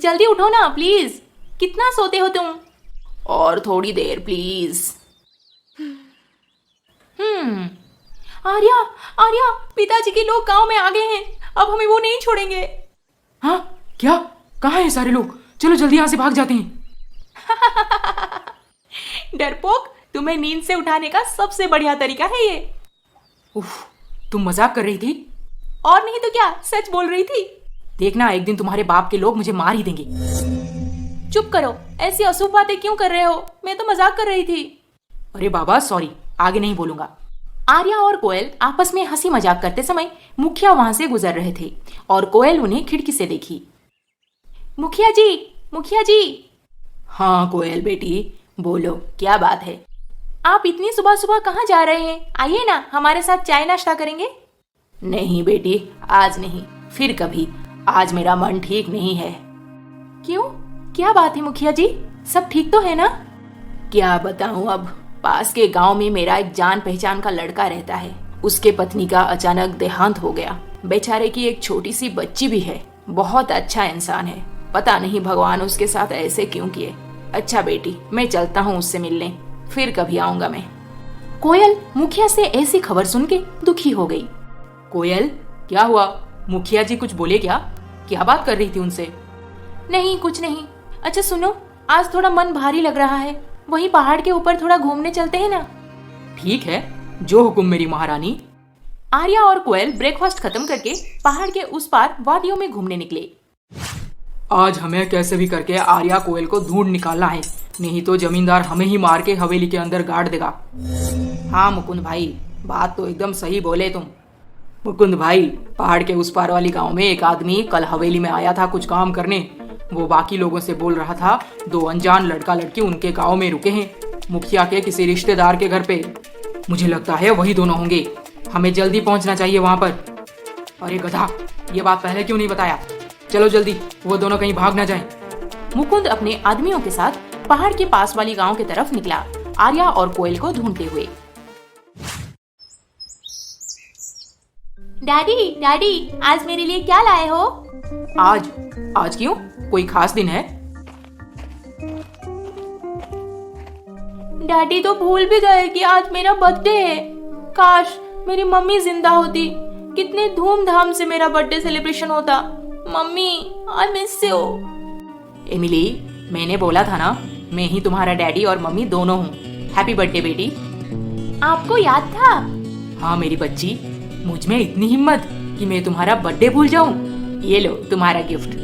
जल्दी उठो ना प्लीज, कितना सोते हो तुम? और थोड़ी देर प्लीज। आर्या, आर्या, पिताजी के लोग गांव में आ गए हैं, अब हमें वो नहीं छोड़ेंगे। हाँ क्या? कहाँ हैं सारे लोग? चलो जल्दी यहाँ से भाग जाते हैं। डरपोक, तुम्हें नींद से उठाने का सबसे बढ़िया तरीका है ये। उफ, तुम मजाक कर रही थी? और नहीं तो क्या, सच बोल रही थी। देखना एक दिन तुम्हारे बाप के लोग मुझे मार ही देंगे। चुप करो, ऐसी अशुभ बातें क्यों कर रहे हो? मैं तो मजाक कर रही थी। अरे बाबा सॉरी, आगे नहीं बोलूंगा। आर्या और कोयल आपस में हंसी मजाक करते समय मुखिया वहां से गुजर रहे थे और कोयल उन्हें खिड़की से देखी। मुखिया जी, मुखिया जी। हाँ कोयल बेटी, बोलो क्या बात है? आप इतनी सुबह सुबह कहाँ जा रहे हैं? आइए ना, हमारे साथ चाय नाश्ता करेंगे। नहीं बेटी, आज नहीं, फिर कभी। आज मेरा मन ठीक नहीं है। क्यों, क्या बात है मुखिया जी? सब ठीक तो है ना? क्या बताऊं अब, पास के गांव में मेरा एक जान पहचान का लड़का रहता है। उसके पत्नी का अचानक देहांत हो गया। बेचारे की एक छोटी सी बच्ची भी है। बहुत अच्छा इंसान है, पता नहीं भगवान उसके साथ ऐसे क्यों किए। अच्छा बेटी, मैं चलता हूँ उससे मिलने, फिर कभी आऊंगा मैं। कोयल मुखिया से ऐसी खबर सुन के दुखी हो गई। कोयल, क्या हुआ? मुखिया जी कुछ बोले क्या? क्या बात कर रही थी उनसे? नहीं, कुछ नहीं। अच्छा सुनो, आज थोड़ा मन भारी लग रहा है, वहीं पहाड़ के ऊपर थोड़ा घूमने चलते हैं ना? ठीक है, जो हुक्म मेरी महारानी। आर्या और कोयल ब्रेकफास्ट खत्म करके पहाड़ के उस पार वादियों में घूमने निकले। आज हमें कैसे भी करके आर्या कोयल को ढूंढ निकालना है, नहीं तो जमींदार हमें ही मार के हवेली के अंदर गाड़ देगा। हाँ मुकुंद भाई, बात तो एकदम सही बोले तुम। मुकुंद भाई, पहाड़ के उस पार वाली गांव में एक आदमी कल हवेली में आया था कुछ काम करने। वो बाकी लोगों से बोल रहा था 2 अनजान लड़का लड़की उनके गांव में रुके हैं, मुखिया के किसी रिश्तेदार के घर पे। मुझे लगता है वही दोनों होंगे, हमें जल्दी पहुंचना चाहिए वहां पर। अरे गधा, ये बात पहले क्यों नहीं बताया? चलो जल्दी, वो दोनों कहीं भाग ना जाएं। मुकुंद अपने आदमियों के साथ पहाड़ के पास वाली गांव की तरफ निकला, आर्या और कोयल को ढूंढते हुए। डैडी, डैडी, आज मेरे लिए क्या लाए हो? आज क्यों, कोई खास दिन है? डैडी तो भूल भी गए कि आज मेरा बर्थडे है। काश मेरी मम्मी जिंदा होती, कितने धूमधाम से मेरा बर्थडे सेलिब्रेशन होता। Mummy, I miss you. Emily, मैंने बोला था ना, मैं ही तुम्हारा डैडी और मम्मी दोनों हूँ। हैप्पी बर्थडे बेटी। आपको याद था? हाँ मेरी बच्ची, मुझ में इतनी हिम्मत कि मैं तुम्हारा बर्थडे भूल जाऊं। ये लो तुम्हारा गिफ्ट।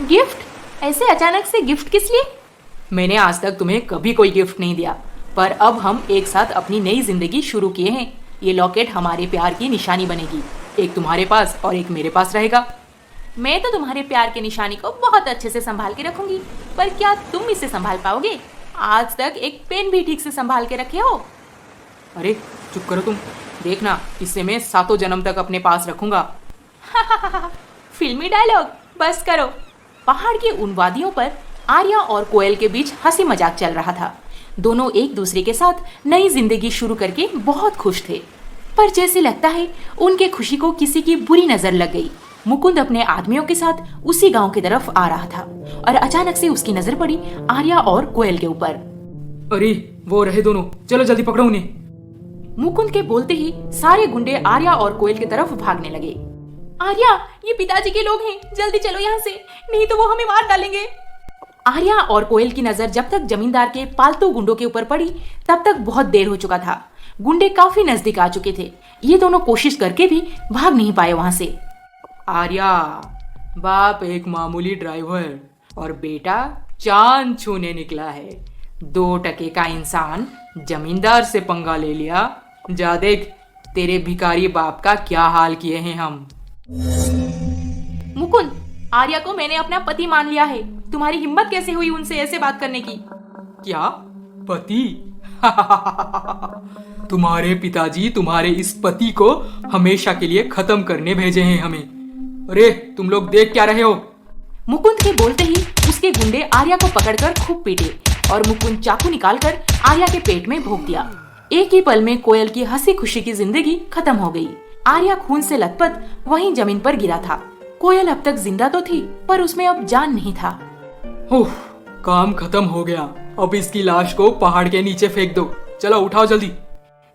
गिफ्ट? ऐसे अचानक से गिफ्ट किस लिए? मैंने आज तक तुम्हें कभी कोई गिफ्ट नहीं दिया, पर अब हम एक साथ अपनी नई जिंदगी शुरू किए हैं। ये लॉकेट हमारे प्यार की निशानी बनेगी, एक तुम्हारे पास और एक मेरे पास रहेगा। मैं तो तुम्हारे प्यार की निशानी को बहुत अच्छे से संभाल के रखूंगी, पर क्या तुम इसे संभाल पाओगे? आज तक एक पेन भी ठीक से संभाल के रखे हो? अरे चुप करो तुम, देखना इसे मैं 7 जन्म तक अपने पास रखूंगा। फिल्मी डायलॉग, बस करो। पहाड़ की उन वादियों पर आर्या और कोयल के बीच हंसी मजाक चल रहा था। दोनों एक दूसरे के साथ नई जिंदगी शुरू करके बहुत खुश थे, पर जैसे लगता है उनके खुशी को किसी की बुरी नजर लग गई। मुकुंद अपने आदमियों के साथ उसी गांव की तरफ आ रहा था और अचानक से उसकी नजर पड़ी आर्या और कोयल के ऊपर। अरे वो रहे दोनों, चलो जल्दी पकड़ो उन्हें। मुकुंद के बोलते ही सारे गुंडे आर्या और कोयल की तरफ भागने लगे। आर्या, ये पिताजी के लोग हैं, जल्दी चलो यहाँ से, नहीं तो वो हमें मार डालेंगे। आर्या और कोयल की नजर जब तक जमींदार के पालतू गुंडों के ऊपर पड़ी तब तक बहुत देर हो चुका था। गुंडे काफी नजदीक आ चुके थे। ये दोनों कोशिश करके भी भाग नहीं पाए वहां से। आर्या, बाप एक मामूली ड्राइवर और बेटा चांद छूने निकला है। 2 टके का इंसान जमींदार से पंगा ले लिया। जा देख तेरे भिखारी बाप का क्या हाल किए हैं हम। मुकुंद, आर्या को मैंने अपना पति मान लिया है। तुम्हारी हिम्मत कैसे हुई उनसे ऐसे बात करने की? क्या पति? तुम्हारे पिताजी तुम्हारे इस पति को हमेशा के लिए खत्म करने भेजे हैं हमें। अरे तुम लोग देख क्या रहे हो? मुकुंद के बोलते ही उसके गुंडे आर्या को पकड़कर खूब पीटे और मुकुंद चाकू निकालकर आर्या के पेट में भोंक दिया। एक ही पल में कोयल की हंसी खुशी की जिंदगी खत्म हो गई। आर्या खून से लथपथ वहीं जमीन पर गिरा था। कोयल अब तक जिंदा तो थी, पर उसमें अब जान नहीं था। उफ, काम खत्म हो गया। अब इसकी लाश को पहाड़ के नीचे फेंक दो। चलो उठाओ जल्दी।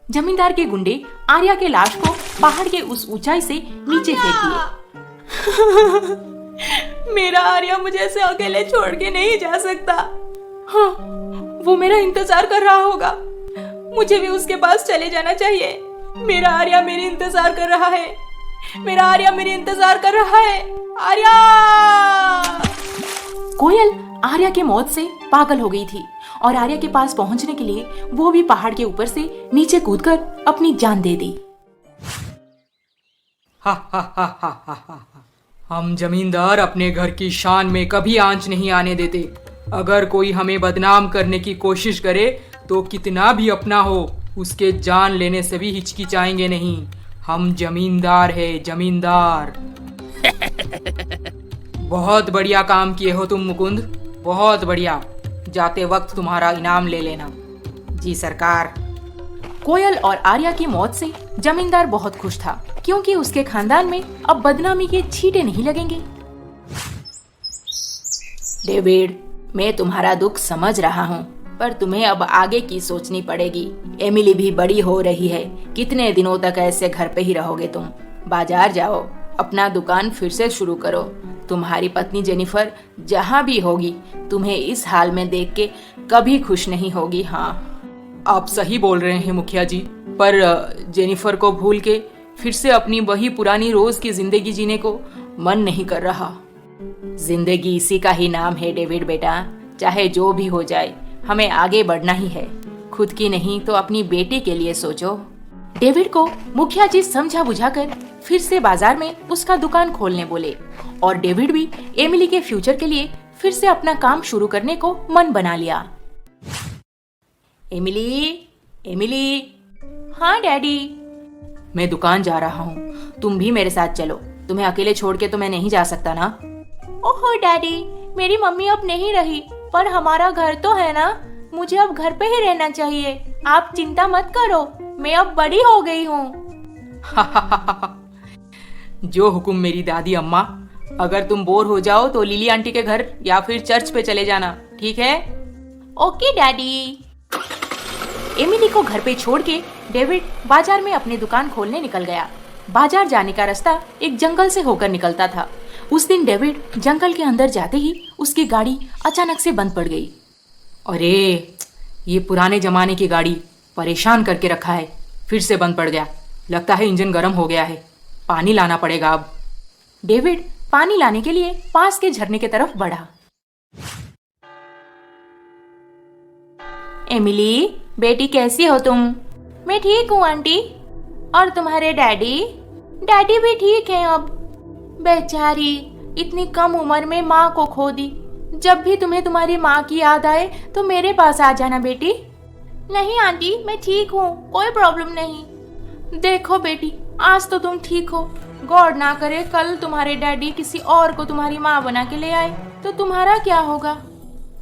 जमींदार के गुंडे आर्या के लाश को पहाड़ के उस ऊंचाई से नीचे फेंक दिए। मेरा आर्या मुझे ऐसे अकेले छोड़ के नहीं जा सकता। हाँ, वो मेरा इंतजार कर रहा होगा। मुझे भी उसके पास चले जाना चाहिए। मेरा आर्या मेरी इंतजार कर रहा है। मेरा आर्या मेरी इंतजार कर रहा है। आर्या! कोयल आर्या की मौत से पागल हो गई थी और आर्या के पास पहुंचने के लिए वो भी पहाड़ के ऊपर से नीचे कूदकर अपनी जान दे दी। हा हा हा हा हा हा। हम जमींदार अपने घर की शान में कभी आंच नहीं आने देते। अगर कोई हमें बदनाम करने की कोशिश करे तो कितना भी अपना हो, उसके जान लेने से भी हिचकिचाएंगे नहीं। हम जमींदार है, जमींदार। बहुत बढ़िया काम किए हो तुम मुकुंद, बहुत बढ़िया। जाते वक्त तुम्हारा इनाम ले लेना। जी सरकार। कोयल और आर्या की मौत से जमींदार बहुत खुश था, क्योंकि उसके खानदान में अब बदनामी के छींटे नहीं लगेंगे। डेविड, मैं तुम्हारा दुख समझ रहा हूँ, पर तुम्हें अब आगे की सोचनी पड़ेगी। एमिली भी बड़ी हो रही है। कितने दिनों तक ऐसे घर पे ही रहोगे तुम? बाजार जाओ, अपना दुकान फिर से शुरू करो। तुम्हारी पत्नी जेनिफर जहाँ भी होगी, तुम्हें इस हाल में देख के कभी खुश नहीं होगी। हाँ, आप सही बोल रहे हैं मुखिया जी, पर जेनिफर को भूल के फिर से अपनी वही पुरानी रोज की जिंदगी जीने को मन नहीं कर रहा। जिंदगी इसी का ही नाम है डेविड बेटा। चाहे जो भी हो जाए, हमें आगे बढ़ना ही है। खुद की नहीं तो अपनी बेटी के लिए सोचो। डेविड को मुखिया जी समझा बुझाकर फिर से बाजार में उसका दुकान खोलने बोले और डेविड भी एमिली के फ्यूचर के लिए फिर से अपना काम शुरू करने को मन बना लिया। Emily, Emily. हाँ डैडी। मैं दुकान जा रहा हूँ, तुम भी मेरे साथ चलो। तुम्हें अकेले छोड़ के तो मैं नहीं जा सकता ना। ओहो डैडी, मेरी मम्मी अब नहीं रही, पर हमारा घर तो है ना। मुझे अब घर पे ही रहना चाहिए। आप चिंता मत करो, मैं अब बड़ी हो गई हूँ। जो हुकुम मेरी दादी अम्मा। अगर तुम बोर हो जाओ तो लिली आंटी के घर या फिर चर्च पे चले जाना, ठीक है? Okay daddy. एमिली को घर पे छोड़ के डेविड बाजार में अपनी दुकान खोलने निकल गया। बाजार जाने का रास्ता एक जंगल से होकर निकलता था। उस दिन डेविड जंगल के अंदर जाते ही उसकी गाड़ी अचानक से बंद पड़ गई। अरे, ये पुराने जमाने की गाड़ी परेशान करके रखा है। फिर से बंद पड़ गया। लगता है इंजन गर्म हो गया है। पानी लाना पड़ेगा अब। डेविड पानी लाने के लिए पास के झरने की तरफ बढ़ा। एमिली, बेटी कैसी हो तुम? मैं ठीक हूँ आंटी। और तुम्हारे डैडी? डैडी भी ठीक है अब। बेचारी, इतनी कम उम्र में माँ को खो दी। जब भी तुम्हें तुम्हारी माँ की याद आए तो मेरे पास आ जाना बेटी। नहीं आंटी, मैं ठीक हूँ, कोई प्रॉब्लम नहीं। देखो बेटी, आज तो तुम ठीक हो। गॉड ना करे कल तुम्हारे डैडी किसी और को तुम्हारी माँ बना के ले आए तो तुम्हारा क्या होगा?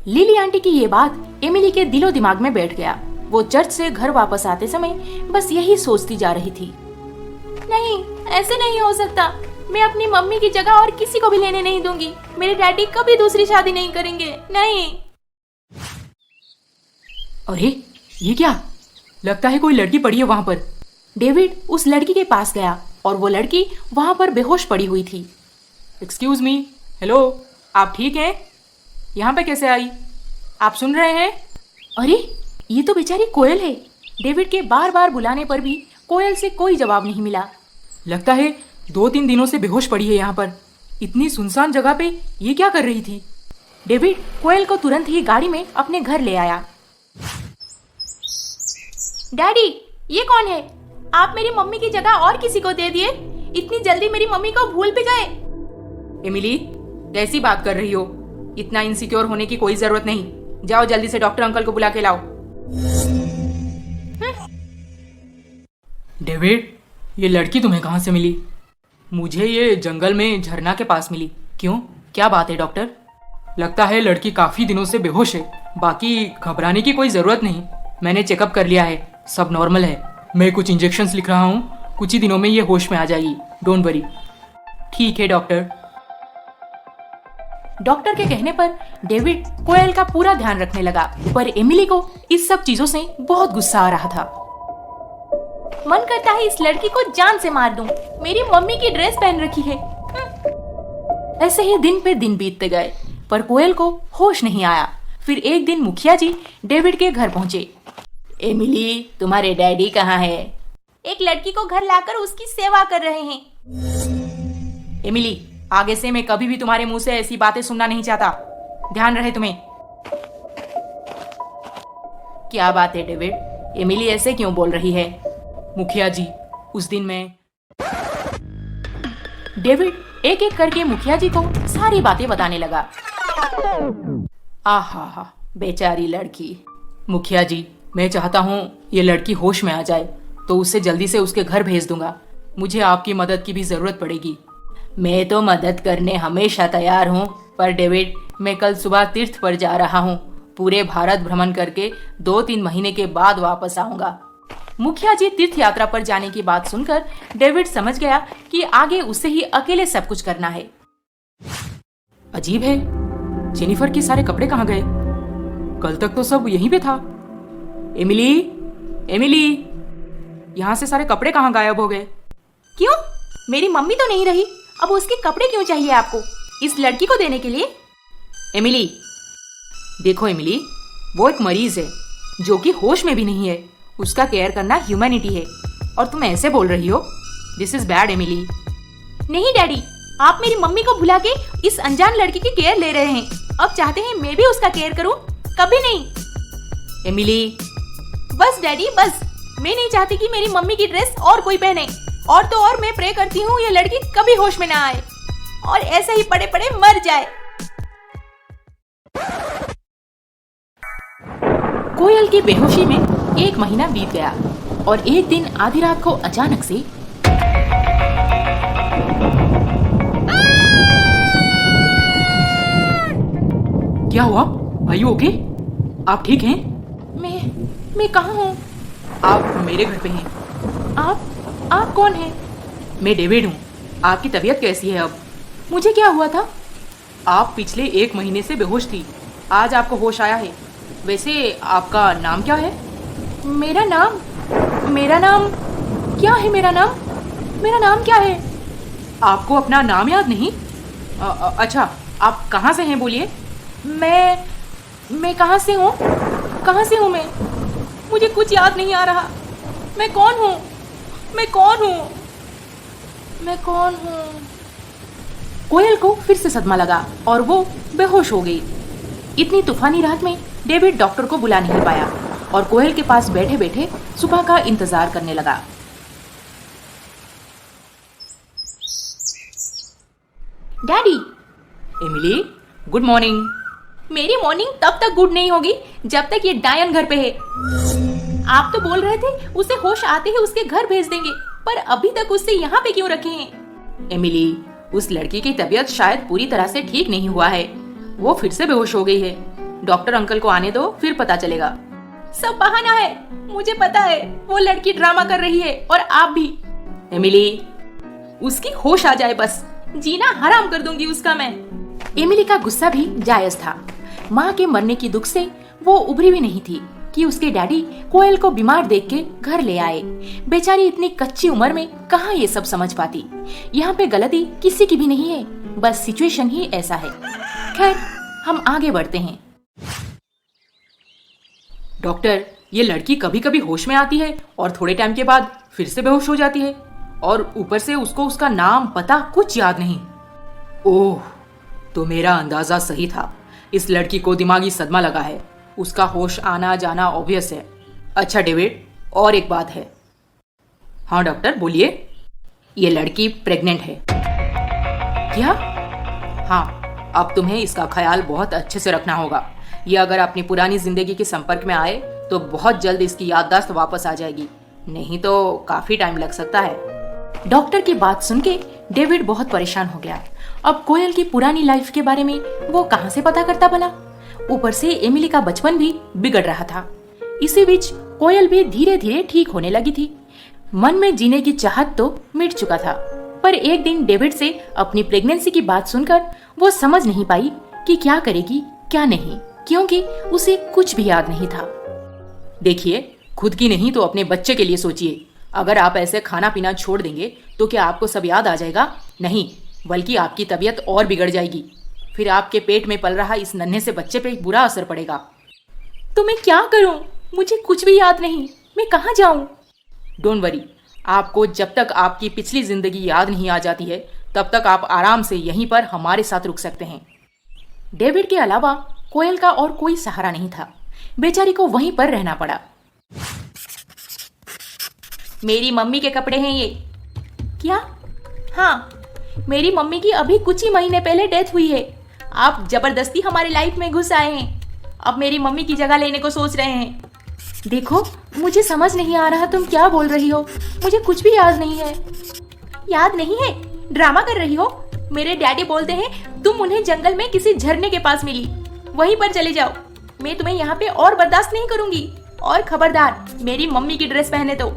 लिली आंटी की ये बात एमिली के दिलो दिमाग में बैठ गया। वो चर्च से घर वापस आते समय बस यही सोचती जा रही थी। नहीं, ऐसे नहीं हो सकता। मैं अपनी मम्मी की जगह और किसी को भी लेने नहीं दूंगी। मेरे डैडी कभी दूसरी शादी नहीं करेंगे, नहीं। अरे, ये क्या? लगता है कोई लड़की पड़ी है वहां पर। डेविड उस लड़की के पास गया और वो लड़की वहां पर बेहोश पड़ी हुई थी। एक्सक्यूज मी, हेलो, आप ठीक हैं? यहाँ पे कैसे आई? आप सुन रहे हैं? अरे, ये तो बेचारी कोयल है। डेविड के बार बार बुलाने पर भी कोयल से कोई जवाब नहीं मिला। लगता है 2-3 दिनों से बेहोश पड़ी है यहाँ पर। इतनी सुनसान जगह पे ये क्या कर रही थी? डेविड कोयल को तुरंत ही गाड़ी में अपने घर ले आया। डैडी, ये कौन है? आप मेरी मम्मी की जगह और किसी को दे दिए। इतनी जल्दी मेरी मम्मी को भूल भी गए। एमिली, कैसी बात कर रही हो? इतना इनसिक्योर होने की कोई जरूरत नहीं। जाओ जल्दी से डॉक्टर अंकल को बुला के लाओ। डेविड, ये लड़की तुम्हें कहाँ से मिली? मुझे ये जंगल में झरना के पास मिली। क्यों, क्या बात है डॉक्टर? लगता है लड़की काफी दिनों से बेहोश है। बाकी घबराने की कोई जरूरत नहीं। मैंने चेकअप कर लिया है, सब नॉर्मल है। मैं कुछ इंजेक्शंस लिख रहा हूँ कुछ ही दिनों में ये होश में आ जाएगी, डोंट वरी। ठीक है डॉक्टर। डॉक्टर के कहने पर डेविड कोयल का पूरा ध्यान रखने लगा, पर एमिली को इस सब चीजों से बहुत गुस्सा आ रहा था। मन करता है इस लड़की को जान से मार दूं। मेरी मम्मी की ड्रेस पहन रखी है। ऐसे ही दिन पे दिन बीतते गए, पर कोयल को होश नहीं आया। फिर एक दिन मुखिया जी डेविड के घर पहुंचे। एमिली, तुम्हारे डैडी कहाँ है? एक लड़की को घर लाकर उसकी सेवा कर रहे हैं। एमिली, आगे से मैं कभी भी तुम्हारे मुंह से ऐसी बातें सुनना नहीं चाहता। ध्यान रहे तुम्हें। क्या बात है डेविड? एमिली ऐसे क्यों बोल रही है? मुखिया जी, उस दिन मैं। डेविड एक एक करके मुखिया जी को सारी बातें बताने लगा। आहा, बेचारी लड़की। मुखिया जी, मैं चाहता हूँ ये लड़की होश में आ जाए, तो उसे जल्दी से उसके घर भेज दूंगा। मुझे आपकी मदद की भी जरूरत पड़ेगी। मैं तो मदद करने हमेशा तैयार हूँ, पर डेविड, मैं कल सुबह तीर्थ पर जा रहा हूँ। पूरे भारत भ्रमण करके 2-3 महीने के बाद वापस आऊंगा। मुखिया जी तीर्थ यात्रा पर जाने की बात सुनकर डेविड समझ गया कि आगे उसे ही अकेले सब कुछ करना है। अजीब है, जेनिफर के सारे कपड़े कहाँ गए? कल तक तो सब यहीं पे था। एमिली, एमिली, यहाँ से सारे कपड़े कहाँ गायब हो गए? क्यों? मेरी मम्मी तो नहीं रही, अब उसके कपड़े क्यों चाहिए आपको? इस लड़की को देने के लिए? एमिली, देखो एमिली, वो एक मरीज है जो कि होश में भी नहीं है। उसका केयर करना ह्यूमैनिटी है, और तुम ऐसे बोल रही हो? This is bad Emily. नहीं डैडी, आप मेरी मम्मी को भुला के इस अनजान लड़की की केयर ले रहे हैं। अब चाहते हैं मैं भी उसका केयर करूं? कभी नहीं। एमिली, बस डैडी बस। मैं नहीं चाहती कि मेरी मम्मी की ड्रेस और कोई पहने। और तो और मैं प्रे करती हूँ ये लड़की कभी होश में ना आए और ऐसे ही पड़े पड़े मर जाए। कोयल की बेहोशी में 1 महीना बीत गया और एक दिन आधी रात को अचानक से क्या हुआ? Are you okay? आप ठीक हैं? मैं कहाँ हूँ? आप मेरे घर पे हैं। आप कौन हैं? मैं डेविड हूँ। आपकी तबीयत कैसी है अब? मुझे क्या हुआ था? आप पिछले 1 महीने से बेहोश थी। आज आपको होश आया है। वैसे आपका नाम क्या है? मेरा नाम क्या है? मेरा नाम क्या है? आपको अपना नाम याद नहीं? अच्छा, आप कहाँ से हैं बोलिए? मैं कहाँ से हूँ? मैं? मुझे कुछ याद नहीं आ रहा। मैं कौन हूँ? कोयल को फिर से सदमा लगा और वो बेहोश हो गई। इतनी तूफानी रात में डेविड डॉक्टर को बुला नहीं पाया और कोयल के पास बैठे बैठे सुबह का इंतजार करने लगा। डैडी। Emily, good morning. मेरी मॉर्निंग तब तक गुड नहीं होगी जब तक ये डायन घर पे है। आप तो बोल रहे थे उसे होश आते ही उसके घर भेज देंगे, पर अभी तक उसे यहाँ पे क्यों रखे हैं? एमिली, उस लड़की की तबीयत शायद पूरी तरह से ठीक नहीं हुआ है। वो फिर से बेहोश हो गई है। डॉक्टर अंकल को आने दो, फिर पता चलेगा। सब बहाना है, मुझे पता है। वो लड़की ड्रामा कर रही है और आप भी। एमिली, उसकी होश आ जाए बस, जीना हराम कर दूंगी उसका मैं। एमिली का गुस्सा भी जायज था। माँ के मरने की दुख से वो उभरी भी नहीं थी कि उसके डैडी कोयल को बीमार देख के घर ले आए। बेचारी इतनी कच्ची उम्र में कहाँ ये सब समझ पाती। यहाँ पे गलती किसी की भी नहीं है, बस सिचुएशन ही ऐसा है। खैर, हम आगे बढ़ते हैं। डॉक्टर, ये लड़की कभी कभी होश में आती है और थोड़े टाइम के बाद फिर से बेहोश हो जाती है, और ऊपर से उसको उसका नाम पता कुछ याद नहीं। ओह, तो मेरा अंदाजा सही था। इस लड़की को दिमागी सदमा लगा है। उसका होश आना जाना ऑब्वियस है। अच्छा डेविड, और एक बात है। हाँ डॉक्टर, बोलिए। ये लड़की प्रेग्नेंट है। क्या? हाँ, अब तुम्हें इसका ख्याल बहुत अच्छे से रखना होगा। ये अगर अपनी पुरानी जिंदगी के संपर्क में आए तो बहुत जल्द इसकी याददाश्त वापस आ जाएगी, नहीं तो काफी टाइम लग सकता है। डॉक्टर की बात सुन के डेविड बहुत परेशान हो गया। अब कोयल की पुरानी लाइफ के बारे में वो कहाँ से पता करता भला? ऊपर से एमिली का बचपन भी बिगड़ रहा था। इसी बीच कोयल भी धीरे धीरे ठीक होने लगी थी। मन में जीने की चाहत तो मिट चुका था, पर एक दिन डेविड से अपनी प्रेगनेंसी की बात सुनकर वो समझ नहीं पाई कि क्या करेगी क्या नहीं, क्योंकि उसे कुछ भी याद नहीं था। देखिए, खुद की नहीं तो अपने बच्चे के लिए सोचिए। अगर आप ऐसे खाना पीना छोड़ देंगे तो क्या आपको सब याद आ जाएगा? नहीं, बल्कि आपकी तबीयत और बिगड़ जाएगी। फिर आपके पेट में पल रहा इस नन्हे से बच्चे पे बुरा असर पड़ेगा। तो मैं क्या करूं? मुझे कुछ भी याद नहीं, मैं कहाँ जाऊं? डोंट वरी, आपको जब तक आपकी पिछली जिंदगी याद नहीं आ जाती है तब तक आप आराम से यहीं पर हमारे साथ रुक सकते हैं। डेविड के अलावा कोयल का और कोई सहारा नहीं था। बेचारी को वहीं पर रहना पड़ा। मेरी मम्मी के कपड़े हैं ये। क्या? हाँ, मेरी मम्मी की अभी कुछ ही महीने पहले डेथ हुई है। आप जबरदस्ती हमारी लाइफ में घुस आए हैं, अब मेरी मम्मी की जगह लेने को सोच रहे हैं। देखो, मुझे समझ नहीं आ रहा तुम क्या बोल रही हो। मुझे कुछ भी याद नहीं है। याद नहीं है? ड्रामा कर रही हो? मेरे डैडी बोलते हैं तुम उन्हें जंगल में किसी झरने के पास मिली, वहीं पर चले जाओ। मैं तुम्हें यहाँ पे और बर्दाश्त नहीं करूंगी। और खबरदार, मेरी मम्मी की ड्रेस पहने तो।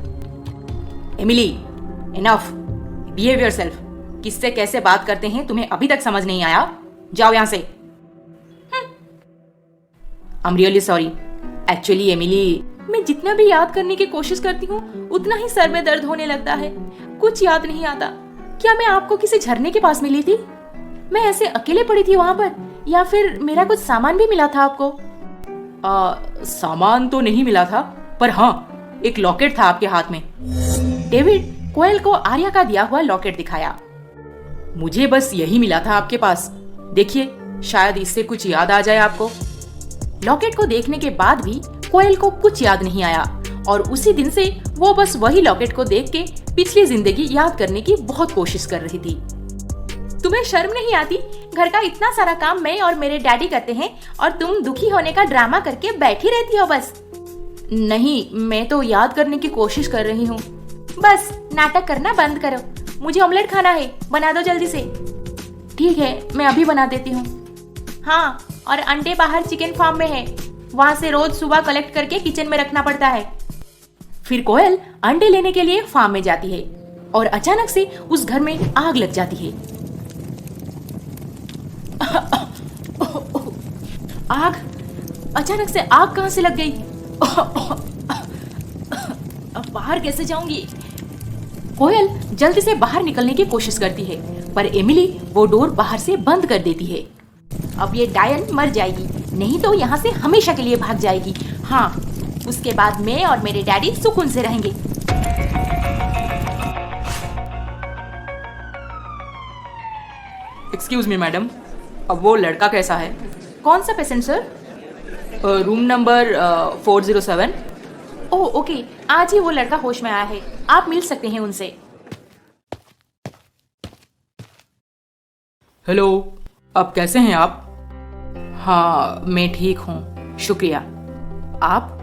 Emily, enough, behave yourself. किससे कैसे बात करते हैं तुम्हें अभी तक समझ नहीं आया? जाओ यहाँ से। I am really sorry. Actually Emily, मैं जितना भी याद करने की कोशिश करती हूँ उतना ही सर में दर्द होने लगता है। कुछ याद नहीं आता। क्या मैं आपको किसी झरने के पास मिली थी? मैं ऐसे अकेले पड़ी थी वहां पर, या फिर मेरा कुछ सामान भी मिला था आपको? सामान तो नहीं मिला था, पर हाँ, एक लॉकेट था आपके हाथ में। डेविड कोयल को आर्या का दिया हुआ लॉकेट दिखाया। मुझे बस यही मिला था आपके पास। देखिए, शायद इससे कुछ याद आ जाए आपको। लॉकेट को देखने के बाद भी कोयल को कुछ याद नहीं आया, और उसी दिन से वो बस वही लॉकेट को देख के पिछली जिंदगी याद करने की बहुत कोशिश कर रही थी। तुम्हें शर्म नहीं आती? घर का इतना सारा काम मैं और मेरे डैडी करते हैं और तुम दुखी होने का ड्रामा करके बैठी रहती हो बस। नहीं, मैं तो याद करने की कोशिश कर रही हूँ। बस नाटक करना बंद करो। मुझे ऑमलेट खाना है, बना दो जल्दी से। ठीक है, मैं अभी बना देती हूँ। हाँ, और अंडे बाहर चिकन फार्म में है, वहाँ से रोज सुबह कलेक्ट करके किचन में रखना पड़ता है। फिर कोयल अंडे लेने के लिए फार्म में जाती है और अचानक से उस घर में आग लग जाती है। आग? अचानक से आग कहाँ से लग गई? अब बाहर कैसे जाऊंगी? कोयल जल्दी से बाहर निकलने की कोशिश करती है, पर एमिली वो डोर बाहर से बंद कर देती है। अब ये डायन मर जाएगी, नहीं तो यहाँ से हमेशा के लिए भाग जाएगी। हाँ, उसके बाद मैं और मेरे डैडी सुकून से रहेंगे। एक्सक्यूज मी मैडम, अब वो लड़का कैसा है? कौन सा patient sir? Room number 407। Oh okay, आज ही वो लड़का होश में आया है, आप मिल सकते हैं उनसे। हेलो, अब कैसे हैं आप? हाँ, मैं ठीक हूँ, शुक्रिया। आप?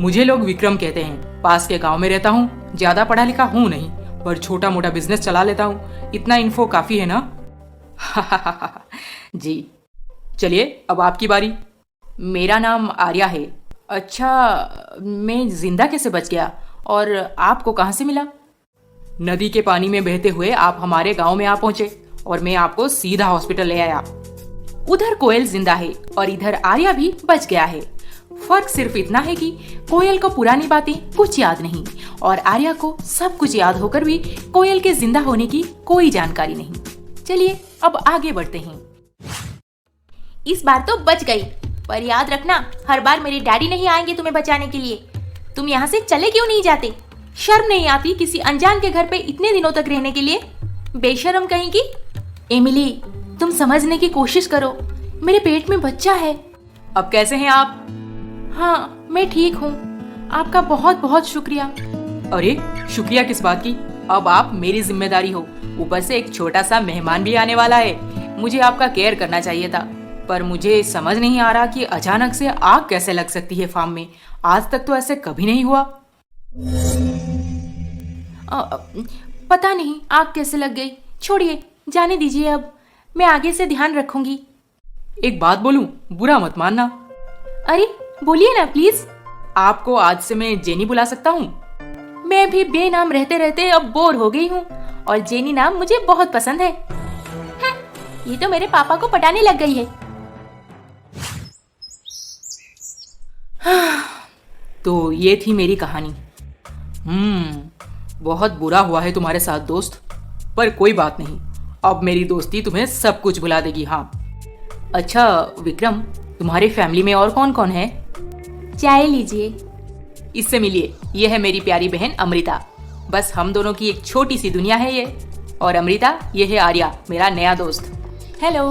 मुझे लोग विक्रम कहते हैं, पास के गांव में रहता हूँ, ज्यादा पढ़ा लिखा हूँ नहीं, पर छोटा मोटा बिजनेस चला लेता हूँ। इतना इन्फो काफी है ना? जी, चलिए अब आपकी बारी। मेरा नाम आर्या है। अच्छा, मैं जिंदा कैसे बच गया और आपको कहाँ से मिला? नदी के पानी में बहते हुए आप हमारे गांव में आ पहुंचे और मैं आपको सीधा हॉस्पिटल ले आया। उधर कोयल जिंदा है और इधर आर्या भी बच गया है। फर्क सिर्फ इतना है कि कोयल को पुरानी बातें कुछ याद नहीं और आर्या को सब कुछ याद होकर भी कोयल के जिंदा होने की कोई जानकारी नहीं। चलिए अब आगे बढ़ते हैं। इस बार तो बच गई, पर याद रखना, हर बार मेरे डैडी नहीं आएंगे तुम्हें बचाने के लिए। तुम यहाँ से चले क्यों नहीं जाते? शर्म नहीं आती किसी अनजान के घर पे इतने दिनों तक रहने के लिए? बेशर्म कहीं की। एमिली, तुम समझने की कोशिश करो, मेरे पेट में बच्चा है। अब कैसे हैं आप? हाँ, मैं ठीक हूँ, आपका बहुत बहुत शुक्रिया। अरे, शुक्रिया किस बात की? अब आप मेरी जिम्मेदारी हो, ऊपर से एक छोटा सा मेहमान भी आने वाला है। मुझे आपका केयर करना चाहिए था, पर मुझे समझ नहीं आ रहा कि अचानक से आग कैसे लग सकती है फार्म में। आज तक तो ऐसे कभी नहीं हुआ। पता नहीं आग कैसे लग गई, छोड़िए, जाने दीजिए। अब मैं आगे से ध्यान रखूंगी। एक बात बोलूं, बुरा मत मानना। अरे बोलिए ना प्लीज। आपको आज से मैं जेनी बुला सकता हूँ? मैं भी बेनाम रहते रहते अब बोर हो गई हूँ और जेनी नाम मुझे बहुत पसंद है। ये तो मेरे पापा को पटाने लग गई है। तो ये थी मेरी कहानी। बहुत बुरा हुआ है तुम्हारे साथ दोस्त, पर कोई बात नहीं, अब मेरी दोस्ती तुम्हें सब कुछ भुला देगी। हाँ अच्छा विक्रम, तुम्हारी फैमिली में और कौन कौन है? चाय लीजिए। इससे मिलिए, ये है मेरी प्यारी बहन अमृता। बस हम दोनों की एक छोटी सी दुनिया है ये। और अमृता, ये है आर्या, मेरा नया दोस्त। हेलो।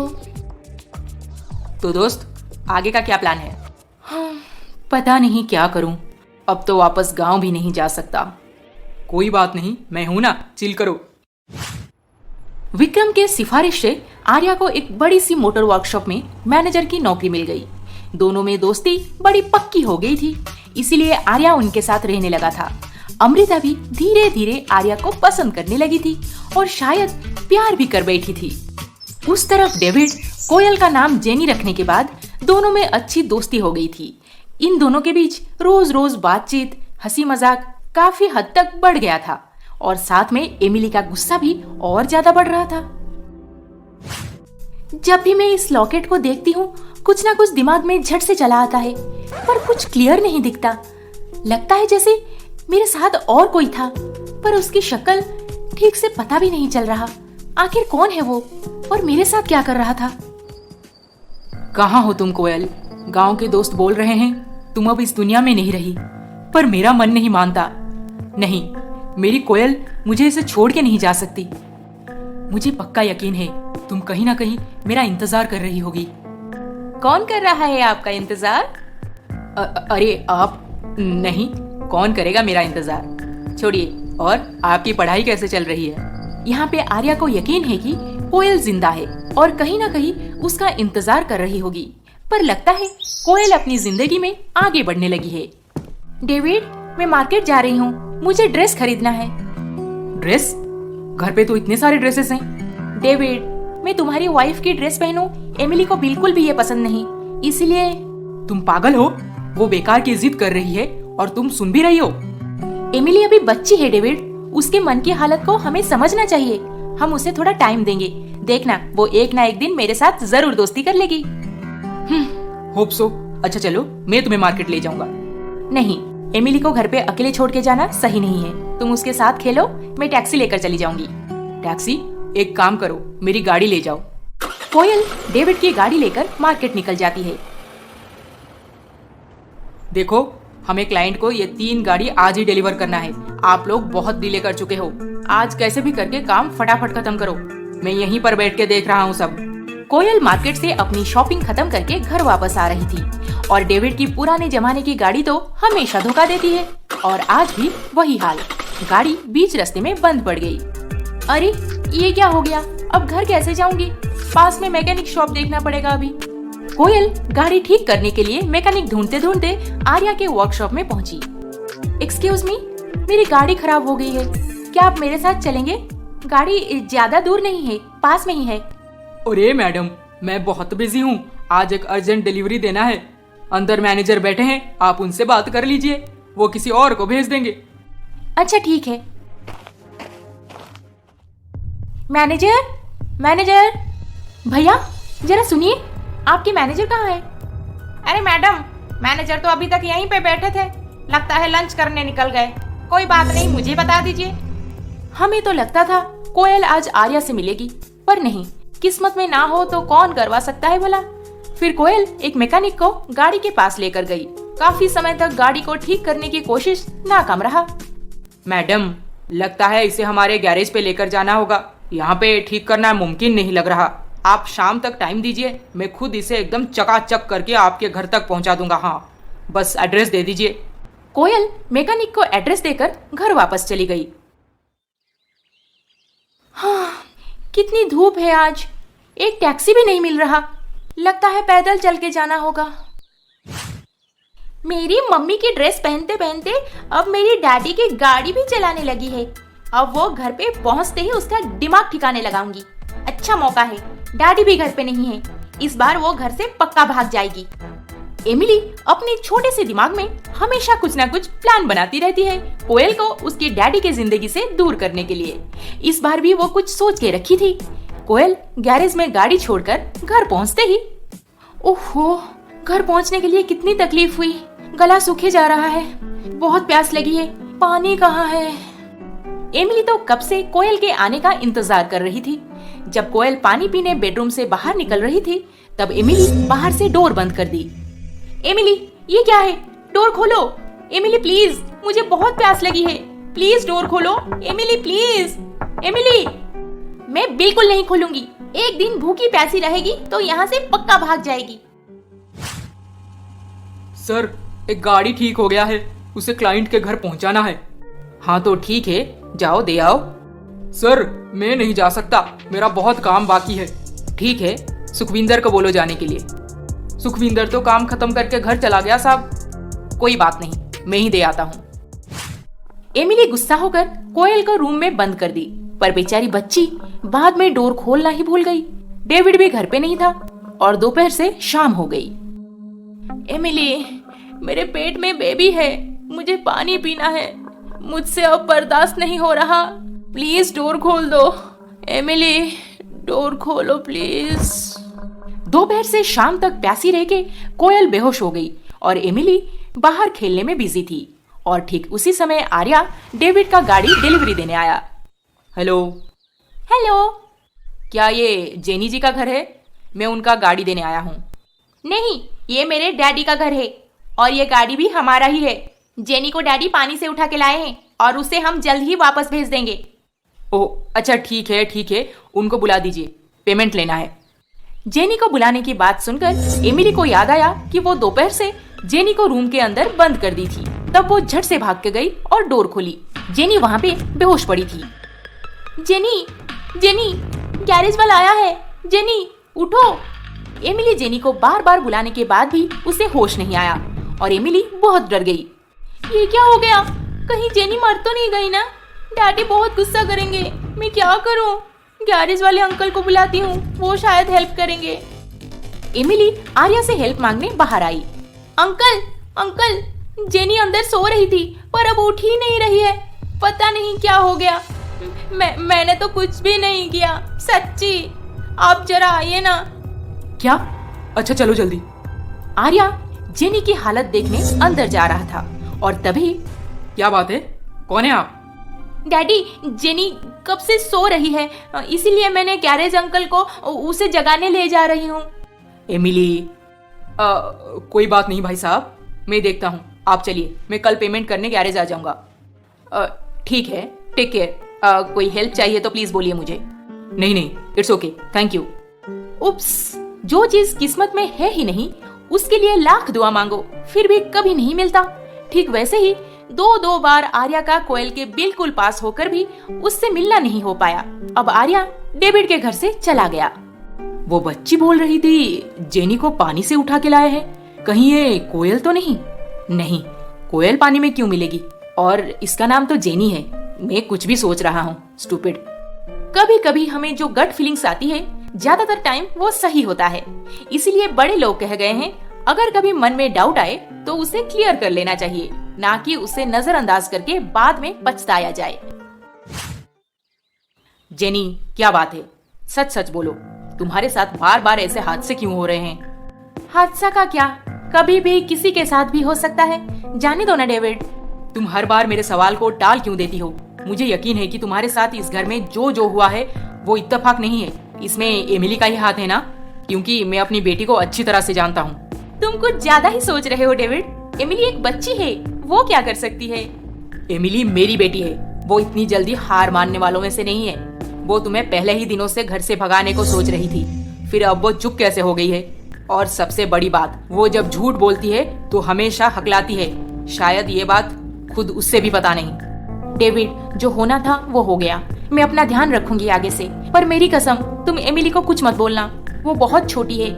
तो दोस्त, आगे का क्या प्लान है? पता नहीं क्या करूं, अब तो वापस गांव भी नहीं जा सकता। कोई बात नहीं, मैं हूं ना, चिल करो। विक्रम के सिफारिश से आर्या को एक बड़ी सी मोटर वर्कशॉप में मैनेजर की नौकरी मिल गई। दोनों में दोस्ती बड़ी पक्की हो गई थी, इसीलिए आर्या उनके साथ रहने लगा था। अमृता भी धीरे धीरे आर्या को पसंद करने लगी थी और शायद प्यार भी कर बैठी थी। उस तरफ डेविड कोयल का नाम जेनी रखने के बाद दोनों में अच्छी दोस्ती हो गई थी। इन दोनों के बीच रोज रोज बातचीत, हंसी मजाक काफी हद तक बढ़ गया था और साथ में एमिली का गुस्सा भी और ज्यादा बढ़ रहा था। जब भी मैं इस लॉकेट को देखती हूँ, कुछ ना कुछ दिमाग में झट से चला आता है, पर कुछ क्लियर नहीं दिखता। लगता है जैसे मेरे साथ और कोई था, पर उसकी शक्ल ठीक से पता भी नहीं चल रहा। आखिर कौन है वो और मेरे साथ क्या कर रहा था? कहाँ हो तुम कोयल? गांव के दोस्त बोल रहे हैं तुम अब इस दुनिया में नहीं रही, पर मेरा मन नहीं मानता। नहीं, मेरी कोयल मुझे इसे छोड़ के नहीं जा सकती। मुझे पक्का यकीन है तुम कहीं ना कहीं मेरा इंतजार कर रही होगी। कौन कर रहा है आपका इंतजार? अरे आप नहीं, कौन करेगा मेरा इंतजार? छोड़िए, और आपकी पढ़ाई कैसे चल रही है? यहाँ पे आर्या को यकीन है कि कोयल जिंदा है और कहीं ना कहीं उसका इंतजार कर रही होगी, पर लगता है कोयल अपनी जिंदगी में आगे बढ़ने लगी है। डेविड, मैं मार्केट जा रही हूँ, मुझे ड्रेस खरीदना है। ड्रेस? घर पे तो इतने सारे ड्रेसेस हैं। डेविड, मैं तुम्हारी वाइफ की ड्रेस पहनूं, एमिली को बिल्कुल भी ये पसंद नहीं, इसलिए। तुम पागल हो? वो बेकार की जिद कर रही है और तुम सुन भी रही हो। एमिली अभी बच्ची है डेविड, उसके मन की हालत को हमें समझना चाहिए। हम उसे थोड़ा टाइम देंगे, देखना वो एक ना एक दिन मेरे साथ जरूर दोस्ती कर लेगी। Hope so. अच्छा चलो, मैं तुम्हें मार्केट ले जाऊंगा। नहीं, एमिली को घर पे अकेले छोड़ के जाना सही नहीं है। तुम उसके साथ खेलो, मैं टैक्सी लेकर चली जाऊंगी। टैक्सी? एक काम करो, मेरी गाड़ी ले जाओ। कोयल डेविड की गाड़ी लेकर मार्केट निकल जाती है। देखो, हमें क्लाइंट को ये 3 गाड़ी आज ही डिलीवर करना है। आप लोग बहुत डिले कर चुके हो। आज कैसे भी करके काम फटाफट खत्म करो। मैं यहीं पर बैठ के देख रहा हूँ सब। कोयल मार्केट से अपनी शॉपिंग खत्म करके घर वापस आ रही थी और डेविड की पुराने जमाने की गाड़ी तो हमेशा धोखा देती है और आज भी वही हाल। गाड़ी बीच रास्ते में बंद पड़ गई। अरे ये क्या हो गया? अब घर कैसे जाऊंगी? पास में मैकेनिक शॉप देखना पड़ेगा अभी। कोयल गाड़ी ठीक करने के लिए मैकेनिक ढूंढते ढूंढते आर्या के वर्कशॉप में पहुंची। एक्सक्यूज मी, मेरी गाड़ी खराब हो गई है, क्या आप मेरे साथ चलेंगे? गाड़ी ज्यादा दूर नहीं है, पास में ही है। अरे मैडम, मैं बहुत बिजी हूँ, आज एक अर्जेंट डिलीवरी देना है। अंदर मैनेजर बैठे हैं, आप उनसे बात कर लीजिए, वो किसी और को भेज देंगे। अच्छा ठीक है। मैनेजर, मैनेजर, भैया जरा सुनिए, आपके मैनेजर कहाँ है? अरे मैडम, मैनेजर तो अभी तक यहीं पे बैठे थे, लगता है लंच करने निकल गए। कोई बात नहीं, मुझे बता दीजिए। हमें तो लगता था कोयल आज आर्या से मिलेगी, पर नहीं, किस्मत में ना हो तो कौन करवा सकता है भला। फिर कोयल एक मैकेनिक को गाड़ी के पास लेकर गई। काफी समय तक गाड़ी को ठीक करने की कोशिश नाकाम रहा। मैडम, लगता है इसे हमारे गैरेज पे लेकर जाना होगा, यहाँ पे ठीक करना मुमकिन नहीं लग रहा। आप शाम तक टाइम दीजिए, मैं खुद इसे एकदम चकाचक करके आपके घर तक पहुँचा दूंगा। हाँ, बस एड्रेस दे दीजिए। कोयल मैकेनिक को एड्रेस देकर घर वापस चली गई। हाँ, कितनी धूप है आज, एक टैक्सी भी नहीं मिल रहा, लगता है पैदल चल के जाना होगा। मेरी मम्मी की ड्रेस पहनते पहनते अब मेरी डैडी की गाड़ी भी चलाने लगी है। अब वो घर पे पहुंचते ही उसका दिमाग ठिकाने लगाऊंगी। अच्छा मौका है, डैडी भी घर पे नहीं है, इस बार वो घर से पक्का भाग जाएगी। एमिली अपने छोटे से दिमाग में हमेशा कुछ ना कुछ प्लान बनाती रहती है कोयल को उसके डैडी के जिंदगी से दूर करने के लिए। इस बार भी वो कुछ सोच के रखी थी। कोयल गैरेज में गाड़ी छोड़कर घर पहुंचते ही, ओहो, घर पहुंचने के लिए कितनी तकलीफ हुई। गला सूखे जा रहा है, बहुत प्यास लगी है, पानी कहाँ है। एमिली तो कब से कोयल के आने का इंतजार कर रही थी। जब कोयल पानी पीने बेडरूम से बाहर निकल रही थी तब एमिली बाहर से डोर बंद कर दी। एमिली, ये क्या है? डोर खोलो। एमिली प्लीज, मुझे बहुत प्यास लगी है, प्लीज डोर खोलो। Emily please. एमिली, मैं बिल्कुल नहीं खोलूंगी। एक दिन भूखी प्यासी रहेगी तो यहाँ से पक्का भाग जाएगी। सर, एक गाड़ी ठीक हो गया है, उसे क्लाइंट के घर पहुंचाना है। हाँ तो ठीक है, जाओ दे आओ। सर, मैं नहीं जा सकता, मेरा बहुत काम बाकी है। ठीक है, सुखविंदर को बोलो जाने के लिए। सुखविंदर तो काम खत्म करके घर चला गया साहब। कोई बात नहीं, मैं ही दे आता हूँ। एमिली गुस्सा होकर कोयल को रूम में बंद कर दी, पर बेचारी बच्ची बाद में डोर खोलना ही भूल गई। डेविड भी घर पे नहीं था और दोपहर से शाम हो गई। एमिली, मेरे पेट में बेबी है, मुझे पानी पीना है, मुझसे अब बर्दाश्त नहीं हो रहा, प्लीज डोर खोल दो। एमिली, डोर खोलो प्लीज। दोपहर से शाम तक प्यासी रह के कोयल बेहोश हो गई और एमिली बाहर खेलने में बिजी थी। और ठीक उसी समय आर्या डेविड का गाड़ी डिलीवरी देने आया। हेलो। हेलो, क्या ये जेनी जी का घर है? मैं उनका गाड़ी देने आया हूँ। नहीं, ये मेरे डैडी का घर है और ये गाड़ी भी हमारा ही है। जेनी को डैडी पानी से उठा के लाए हैं और उसे हम जल्द ही वापस भेज देंगे। ओह अच्छा, ठीक है, उनको बुला दीजिए, पेमेंट लेना है। जेनी को बुलाने की बात सुनकर एमिली को याद आया कि वो दोपहर से जेनी को रूम के अंदर बंद कर दी थी। तब वो झट से भाग के गई और डोर खोली। जेनी वहाँ पे बेहोश पड़ी थी। जेनी, जेनी, गैरेज वाला आया है, जेनी उठो। एमिली जेनी को बार बार बुलाने के बाद भी उसे होश नहीं आया और एमिली बहुत डर गई। ये क्या हो गया? कहीं जेनी मर तो नहीं गई ना? डैडी बहुत गुस्सा करेंगे, मैं क्या करूं? गैरेज वाले अंकल को बुलाती हूँ, वो शायद हेल्प करेंगे। एमिली आर्या से हेल्प मांगने बाहर आई। अंकल, अंकल, जेनी अंदर सो रही थी पर अब उठ ही नहीं रही है, पता नहीं क्या हो गया। मैंने तो कुछ भी नहीं किया, सच्ची। आप जरा आइए ना। क्या? अच्छा चलो जल्दी। आर्या जेनी की हालत देखने अंदर जा रहा था और तभी, क्या बात है, कौन है आप? डैडी, जेनी कब से सो रही है, इसीलिए मैंने गैरेज अंकल को उसे जगाने ले जा रही हूँ। एमिली, कोई बात नहीं भाई साहब, मैं देखता हूँ, आप चलिए, मैं कल पेमेंट करने गैरेज आ जाऊंगा। ठीक है, टेक केयर। कोई हेल्प चाहिए तो प्लीज बोलिए मुझे। नहीं, इट्स ओके, थैंक यू। उप्स, जो चीज किस्मत में है ही नहीं उसके लिए लाख दुआ मांगो फिर भी कभी नहीं मिलता। ठीक वैसे ही दो बार आर्या का कोयल के बिल्कुल पास होकर भी उससे मिलना नहीं हो पाया। अब आर्या डेविड के घर से चला गया। वो बच्ची बोल रही थी जेनी को पानी से उठा के लाए हैं, कहीं ये कोयल तो नहीं? नहीं, कोयल पानी में क्यों मिलेगी? और इसका नाम तो जेनी है। मैं कुछ भी सोच रहा हूँ, स्टूपिड। कभी कभी हमें जो गट फीलिंग्स आती है ज्यादातर टाइम वो सही होता है। इसीलिए बड़े लोग कह गए हैं, अगर कभी मन में डाउट आए तो उसे क्लियर कर लेना चाहिए, ना कि उसे नजरअंदाज करके बाद में पछताया जाए। जेनी, क्या बात है? सच सच बोलो, तुम्हारे साथ बार बार ऐसे हादसे क्यों हो रहे हैं? हादसा का क्या, कभी भी किसी के साथ भी हो सकता है, जाने दो ना डेविड। तुम हर बार मेरे सवाल को टाल क्यों देती हो? मुझे यकीन है कि तुम्हारे साथ इस घर में जो हुआ है वो इत्तेफाक नहीं है, इसमें एमिली का ही हाथ है ना? क्योंकि मैं अपनी बेटी को अच्छी तरह से जानता हूँ। तुम कुछ ज्यादा ही सोच रहे हो डेविड। एमिली एक बच्ची है, वो क्या कर सकती है? एमिली मेरी बेटी है, वो इतनी जल्दी हार मानने वालों में से नहीं है। वो तुम्हें पहले ही दिनों से घर से भगाने को सोच रही थी, फिर अब वो चुप कैसे हो गई है? और सबसे बड़ी बात, वो जब झूठ बोलती है तो हमेशा हकलाती है। शायद ये बात खुद उससे भी पता नहीं। डेविड, जो होना था वो हो गया, मैं अपना ध्यान रखूंगी आगे से। पर मेरी कसम, तुम एमिली को कुछ मत बोलना, वो बहुत छोटी है,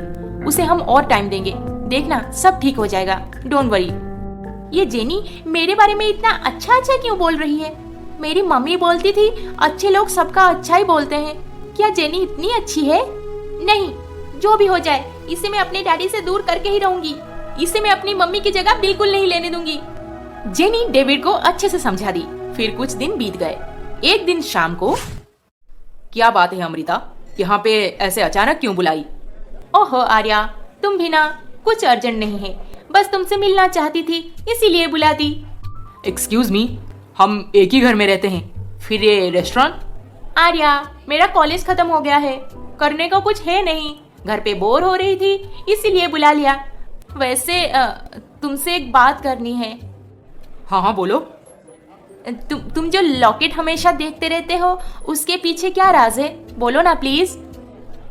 उसे हम और टाइम देंगे, देखना सब ठीक हो जाएगा, डोंट वरी। ये जेनी मेरे बारे में इतना अच्छा क्यों बोल रही है? मेरी मम्मी बोलती थी अच्छे लोग सबका अच्छा ही बोलते हैं। क्या जेनी इतनी अच्छी है? नहीं, जो भी हो जाए इसे मैं अपने डैडी से दूर करके ही रहूंगी। इसे मैं अपनी मम्मी की जगह बिल्कुल नहीं लेने दूंगी। जेनी डेविड को अच्छे से समझा दी। फिर कुछ दिन बीत गए। एक दिन शाम को, क्या बात है अमृता, यहाँ पे ऐसे अचानक क्यों बुलाई? ओहो आर्या, तुम भी ना, कुछ अर्जेंट नहीं है, बस तुमसे मिलना चाहती थी इसीलिए बुला दी। एक्सक्यूज मी, हम एक ही घर में रहते हैं, फिर ये रेस्टोरेंट? आर्या, मेरा कॉलेज खत्म हो गया है, करने को कुछ है नहीं, घर पे बोर हो रही थी इसीलिए बुला लिया। वैसे तुमसे एक बात करनी है। हाँ हाँ बोलो। तुम जो लॉकेट हमेशा देखते रहते हो, उसके पीछे क्या राज है, बोलो ना प्लीज।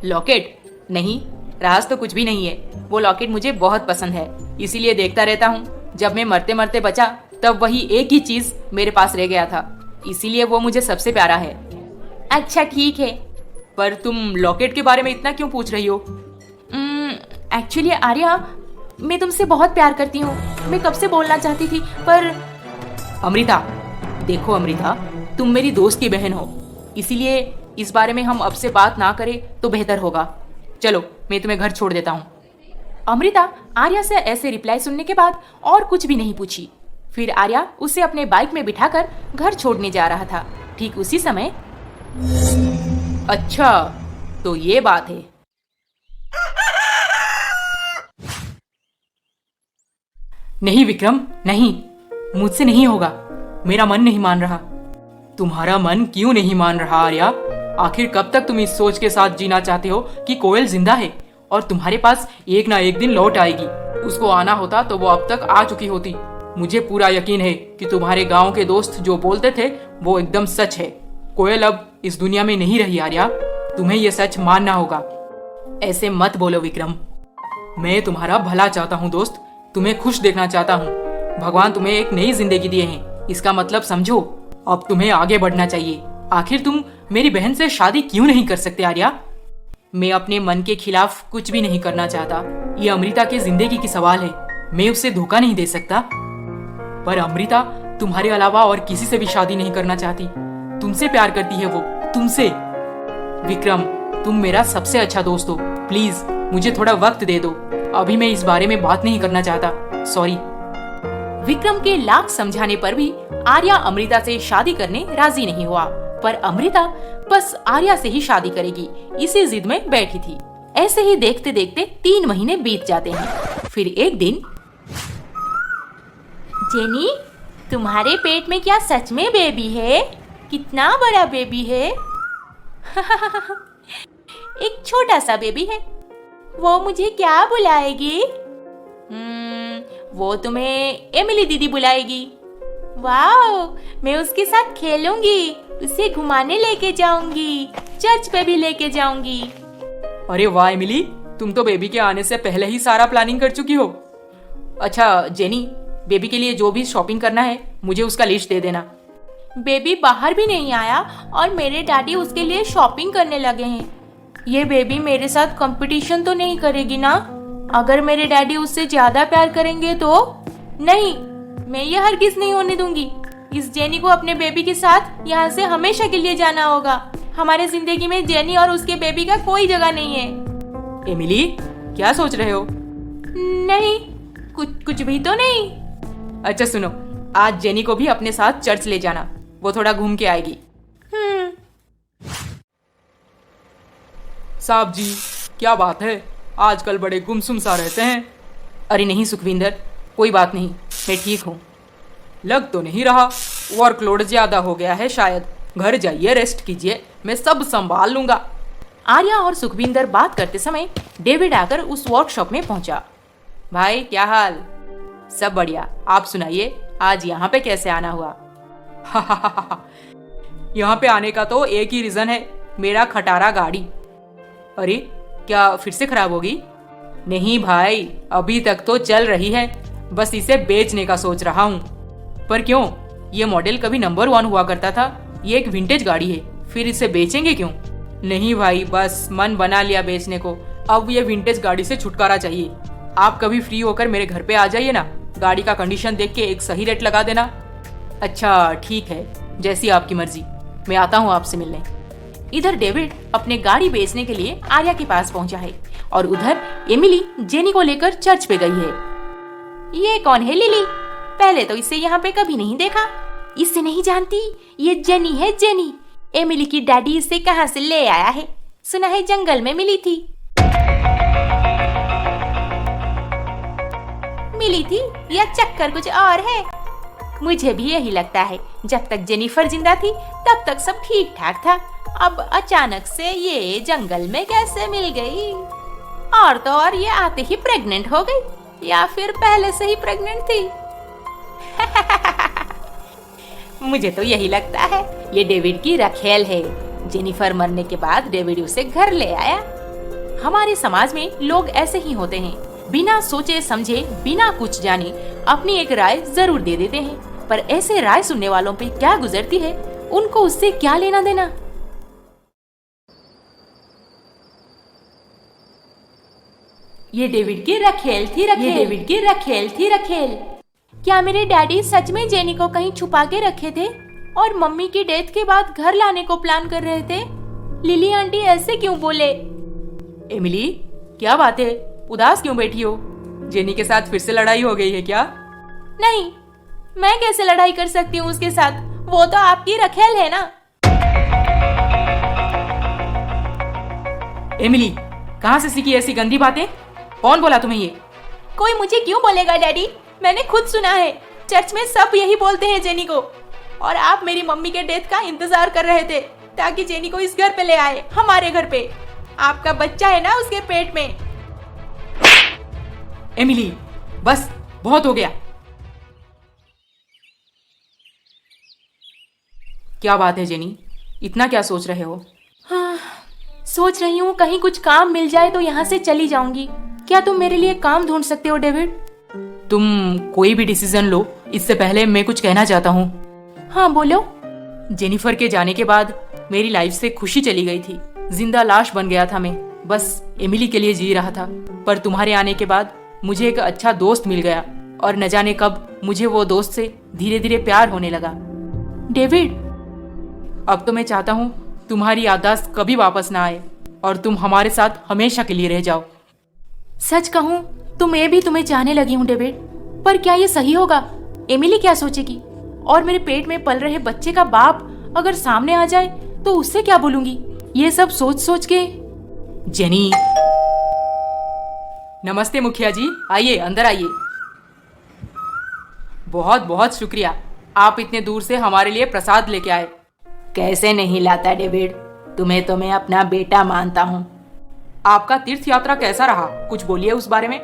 लॉकेट? नहीं, राज तो कुछ भी नहीं है। वो लॉकेट मुझे बहुत पसंद है, इसीलिए देखता रहता हूँ। जब मैं मरते मरते बचा तब वही एक ही चीज मेरे पास रह गया था, इसीलिए वो मुझे सबसे प्यारा है। अच्छा ठीक है। पर तुम लॉकेट के बारे में इतना क्यों पूछ रही हो? एक्चुअली आर्या, मैं तुमसे बहुत प्यार करती हूँ। मैं कब से बोलना चाहती थी पर। अमृता, देखो अमृता, तुम मेरी दोस्त की बहन हो, इसीलिए इस बारे में हम अब से बात ना करें तो बेहतर होगा। चलो, मैं तुम्हें घर छोड़ देता हूँ। अमृता आर्या से ऐसे रिप्लाई सुनने के बाद और कुछ भी नहीं पूछी। फिर आर्या उसे अपने बाइक में बिठाकर घर छोड़ने जा रहा था। ठीक उसी समय, अच्छा तो ये बात है। नहीं विक्रम, नहीं, मुझसे नहीं होगा, मेरा मन नहीं मान रहा। तुम्हारा मन क्यों नहीं मान रहा आर्या? आखिर कब तक तुम इस सोच के साथ जीना चाहते हो कि कोयल जिंदा है और तुम्हारे पास एक ना एक दिन लौट आएगी? उसको आना होता तो वो अब तक आ चुकी होती। मुझे पूरा यकीन है कि तुम्हारे गांव के दोस्त जो बोलते थे वो एकदम सच है। कोयल अब इस दुनिया में नहीं रही आर्या, तुम्हें ये सच मानना होगा। ऐसे मत बोलो विक्रम, मैं तुम्हारा भला चाहता हूँ दोस्त, तुम्हें खुश देखना चाहता हूँ। भगवान तुम्हें एक नई जिंदगी दिए हैं, इसका मतलब समझो। अब तुम्हें आगे बढ़ना चाहिए। आखिर तुम मेरी बहन से शादी क्यों नहीं कर सकते आर्या? मैं अपने मन के खिलाफ कुछ भी नहीं करना चाहता। ये अमृता की जिंदगी की सवाल है, मैं उसे धोखा नहीं दे सकता। पर अमृता तुम्हारे अलावा और किसी से भी शादी नहीं करना चाहती। तुमसे प्यार करती है वो, तुमसे। विक्रम, तुम मेरा सबसे अच्छा दोस्त हो, प्लीज मुझे थोड़ा वक्त दे दो। अभी मैं इस बारे में बात नहीं करना चाहता, सॉरी। विक्रम के लाख समझाने पर भी आर्या अमृता से शादी करने राजी नहीं हुआ। पर अमृता बस आर्या से ही शादी करेगी, इसी जिद में बैठी थी। ऐसे ही देखते देखते 3 महीने बीत जाते हैं। फिर एक दिन, जेनी, तुम्हारे पेट में क्या सच में बेबी है? कितना बड़ा बेबी है? एक छोटा सा बेबी है। वो मुझे क्या बुलाएगी? वो तुम्हें एमिली दीदी बुलाएगी। वाओ, मैं उसके साथ खेलूंगी, उसे घुमाने लेके जाऊंगी, चर्च पे भी लेके जाऊंगी। अरे वाह एमिली, तुम तो बेबी के आने से पहले ही सारा प्लानिंग कर चुकी हो। अच्छा जेनी, बेबी के लिए जो भी शॉपिंग करना है मुझे उसका लिस्ट दे देना। बेबी बाहर भी नहीं आया और मेरे डैडी उसके लिए शॉपिंग करने लगे हैं। ये बेबी मेरे साथ कंपटीशन तो नहीं करेगी ना? अगर मेरे डैडी उससे ज्यादा प्यार करेंगे तो? नहीं, मैं ये हरगिज नहीं होने दूंगी। इस जेनी को अपने बेबी के साथ यहाँ से हमेशा के लिए जाना होगा। हमारे जिंदगी में जेनी और उसके बेबी का कोई जगह नहीं है। एमिली, क्या सोच रहे हो? नहीं, कुछ भी तो नहीं। अच्छा सुनो, आज जेनी को भी अपने साथ चर्च ले जाना, वो थोड़ा घूम के आएगी। साहब जी, क्या बात है, आजकल बड़े गुमसुम सा रहते हैं। अरे नहीं सुखविंदर, कोई बात नहीं, मैं ठीक हूँ। लग तो नहीं रहा, वर्कलोड ज्यादा हो गया है शायद। घर जाइए, रेस्ट कीजिए, मैं सब संभाल लूंगा। आर्या और सुखविंदर बात करते समय डेविड आकर उस वर्कशॉप में पहुंचा। भाई क्या हाल? सब बढ़िया, आप सुनाइए, आज यहाँ पे कैसे आना हुआ? यहाँ पे आने का तो एक ही रीजन है, मेरा खटारा गाड़ी। अरे क्या फिर से खराब होगी? नहीं भाई, अभी तक तो चल रही है, बस इसे बेचने का सोच रहा हूँ। पर क्यों? ये मॉडल कभी नंबर 1 हुआ करता था, ये एक विंटेज गाड़ी है, फिर इसे बेचेंगे क्यों? नहीं भाई, बस मन बना लिया बेचने को, अब ये विंटेज गाड़ी से छुटकारा चाहिए। आप कभी फ्री होकर मेरे घर पे आ जाइए ना, गाड़ी का कंडीशन देख के एक सही रेट लगा देना। अच्छा ठीक है, जैसी आपकी मर्जी, मैं आता हूँ आपसे मिलने। इधर डेविड अपने गाड़ी बेचने के लिए आर्या के पास पहुंचा है और उधर एमिली जेनी को लेकर चर्च पे गई है। ये कौन है लिली? पहले तो इसे यहाँ पे कभी नहीं देखा। इसे नहीं जानती, ये जेनी है, जेनी। एमिली की डैडी इसे कहाँ से ले आया है? सुना है जंगल में मिली थी। मिली थी या चक्कर कुछ और है? मुझे भी यही लगता है। जब तक जेनिफर जिंदा थी तब तक सब ठीक ठाक था। अब अचानक से ये जंगल में कैसे मिल गई? और तो और ये आते ही प्रेग्नेंट हो गई, या फिर पहले से ही प्रेग्नेंट थी। मुझे तो यही लगता है ये डेविड की रखेल है। जेनिफर मरने के बाद डेविड उसे घर ले आया। हमारे समाज में लोग ऐसे ही होते हैं, बिना सोचे समझे, बिना कुछ जाने अपनी एक राय जरूर दे देते हैं, पर ऐसे राय सुनने वालों पे क्या गुजरती है उनको उससे क्या लेना देना। ये डेविड की रखेल थी, रखेल। ये डेविड की रखेल थी, रखेल। क्या मेरे डैडी सच में जेनी को कहीं छुपा के रखे थे और मम्मी की डेथ के बाद घर लाने को प्लान कर रहे थे? लिली आंटी ऐसे क्यों बोले? एमिली, क्या बात है? उदास क्यों बैठी हो? जेनी के साथ फिर से लड़ाई हो गई है क्या? नहीं, मैं कैसे लड़ाई कर सकती हूँ उसके साथ? वो तो आपकी रखेल है ना। एमिली, कहाँ से सीखी ऐसी गंदी बातें? कौन बोला तुम्हें ये? कोई मुझे क्यों बोलेगा डैडी? मैंने खुद सुना है। चर्च में सब यही बोलते हैं जेनी को। और आप मेरी मम्मी के डेथ का इंतजार कर रहे थे ताकि जेनी को इस घर पे ले आए, हमारे घर पे। आपका बच्चा है ना उसके पेट में। एमिली, बस बहुत हो गया। क्या बात है जेनी, इतना क्या सोच रहे हो? हाँ, सोच रही हूँ कहीं कुछ काम मिल जाए तो यहाँ से चली जाऊंगी। क्या तुम मेरे लिए काम ढूंढ सकते हो डेविड? तुम कोई भी डिसीजन लो, इससे पहले मैं कुछ कहना चाहता हूँ। हाँ बोलो। जेनिफर के जाने के बाद मेरी लाइफ से खुशी चली गई थी। जिंदा लाश बन गया था मैं, बस एमिली के लिए जी रहा था। पर तुम्हारे आने के बाद मुझे एक अच्छा दोस्त मिल गया और न जाने कब मुझे वो दोस्त से धीरे धीरे प्यार होने लगा। डेविड, अब तो मैं चाहता हूँ तुम्हारी याददाश्त कभी वापस ना आए और तुम हमारे साथ हमेशा के लिए रह जाओ। सच कहूँ तो मैं भी तुम्हें चाहने लगी हूँ डेविड, पर क्या ये सही होगा? एमिली क्या सोचेगी? और मेरे पेट में पल रहे बच्चे का बाप अगर सामने आ जाए तो उससे क्या बोलूंगी? ये सब सोच सोच के। जेनी, नमस्ते मुखिया जी, आइए अंदर आइए। बहुत बहुत शुक्रिया, आप इतने दूर से हमारे लिए प्रसाद लेके आए। कैसे नहीं लाता डेविड, तुम्हें तो मैं अपना बेटा मानता हूँ। आपका तीर्थ यात्रा कैसा रहा? कुछ बोलिए उस बारे में।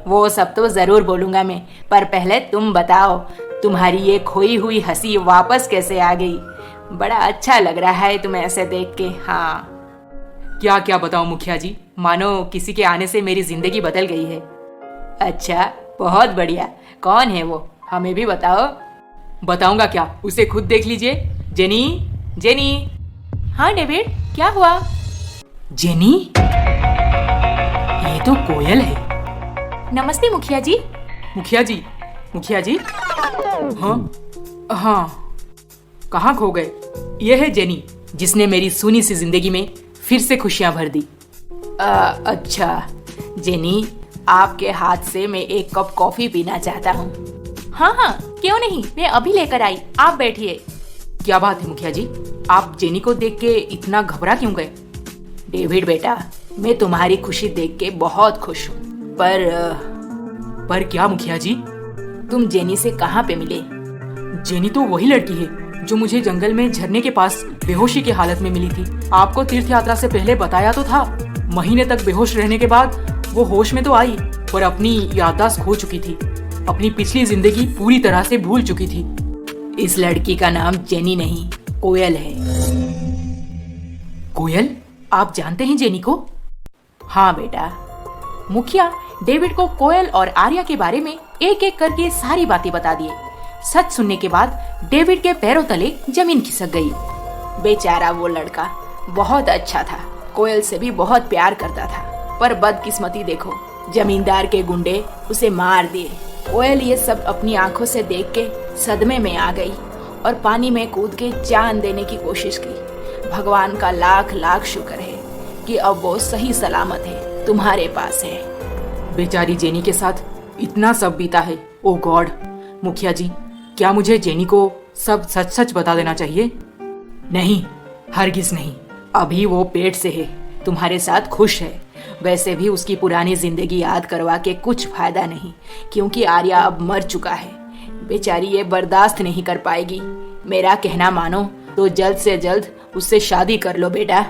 वो सब तो जरूर बोलूंगा मैं, पर पहले तुम बताओ, तुम्हारी ये खोई हुई हंसी वापस कैसे आ गई? बड़ा अच्छा लग रहा है तुम्हें ऐसे देख के। हाँ, क्या क्या बताऊं मुखिया जी, मानो किसी के आने से मेरी जिंदगी बदल गई है। अच्छा, बहुत बढ़िया। कौन है वो, हमें भी बताओ। बताऊंगा क्या, उसे खुद देख लीजिए। Jenny, jenny. हाँ डेविड, क्या हुआ? जेनी, ये तो कोयल है। नमस्ते मुखिया जी। मुखिया जी, मुखिया जी। हाँ हाँ, कहाँ खो गए? यह है जेनी, जिसने मेरी सूनी सी जिंदगी में फिर से खुशियां भर दी। अच्छा जेनी, आपके हाथ से मैं एक कप कॉफी पीना चाहता हूँ। हाँ हाँ, क्यों नहीं, मैं अभी लेकर आई, आप बैठिए। क्या बात है मुखिया जी, आप जेनी को देख के इतना घबरा क्यों गए? डेविड बेटा, मैं तुम्हारी खुशी देख के बहुत खुश हूँ, पर क्या मुखिया जी? तुम जेनी से कहाँ पे मिले? जेनी तो वही लड़की है जो मुझे जंगल में झरने के पास बेहोशी की हालत में मिली थी। आपको तीर्थ यात्रा से पहले बताया तो था। महीने तक बेहोश रहने के बाद वो होश में तो आई, पर अपनी याददाश्त खो चुकी थी। अपनी पिछली जिंदगी पूरी तरह से भूल चुकी थी। इस लड़की का नाम जेनी नहीं, कोयल है। कोयल? आप जानते हैं जेनी को? हाँ बेटा। मुखिया डेविड को कोयल और आर्या के बारे में एक एक करके सारी बातें बता दिए। सच सुनने के बाद डेविड के पैरों तले जमीन खिसक गई। बेचारा वो लड़का बहुत अच्छा था, कोयल से भी बहुत प्यार करता था, पर बदकिस्मती देखो, जमींदार के गुंडे उसे मार दिए। कोयल ये सब अपनी आंखों से देख के सदमे में आ गई और पानी में कूद के जान देने की कोशिश की। भगवान का लाख लाख शुक्र है कि अब वो सही सलामत है, तुम्हारे पास है। बेचारी जेनी के साथ इतना सब बीता है। ओ गॉड, मुखिया जी, क्या मुझे जेनी को सब सच सच बता देना चाहिए? नहीं, हरगिज नहीं। अभी वो पेट से है, तुम्हारे साथ खुश है। वैसे भी उसकी पुरानी जिंदगी याद करवा के कुछ फायदा नहीं, क्योंकि आर्या अब मर चुका है। बेचारी ये बर्दाश्त नहीं कर पाएगी। मेरा कहना मानो तो जल्द से जल्द उससे शादी कर लो बेटा।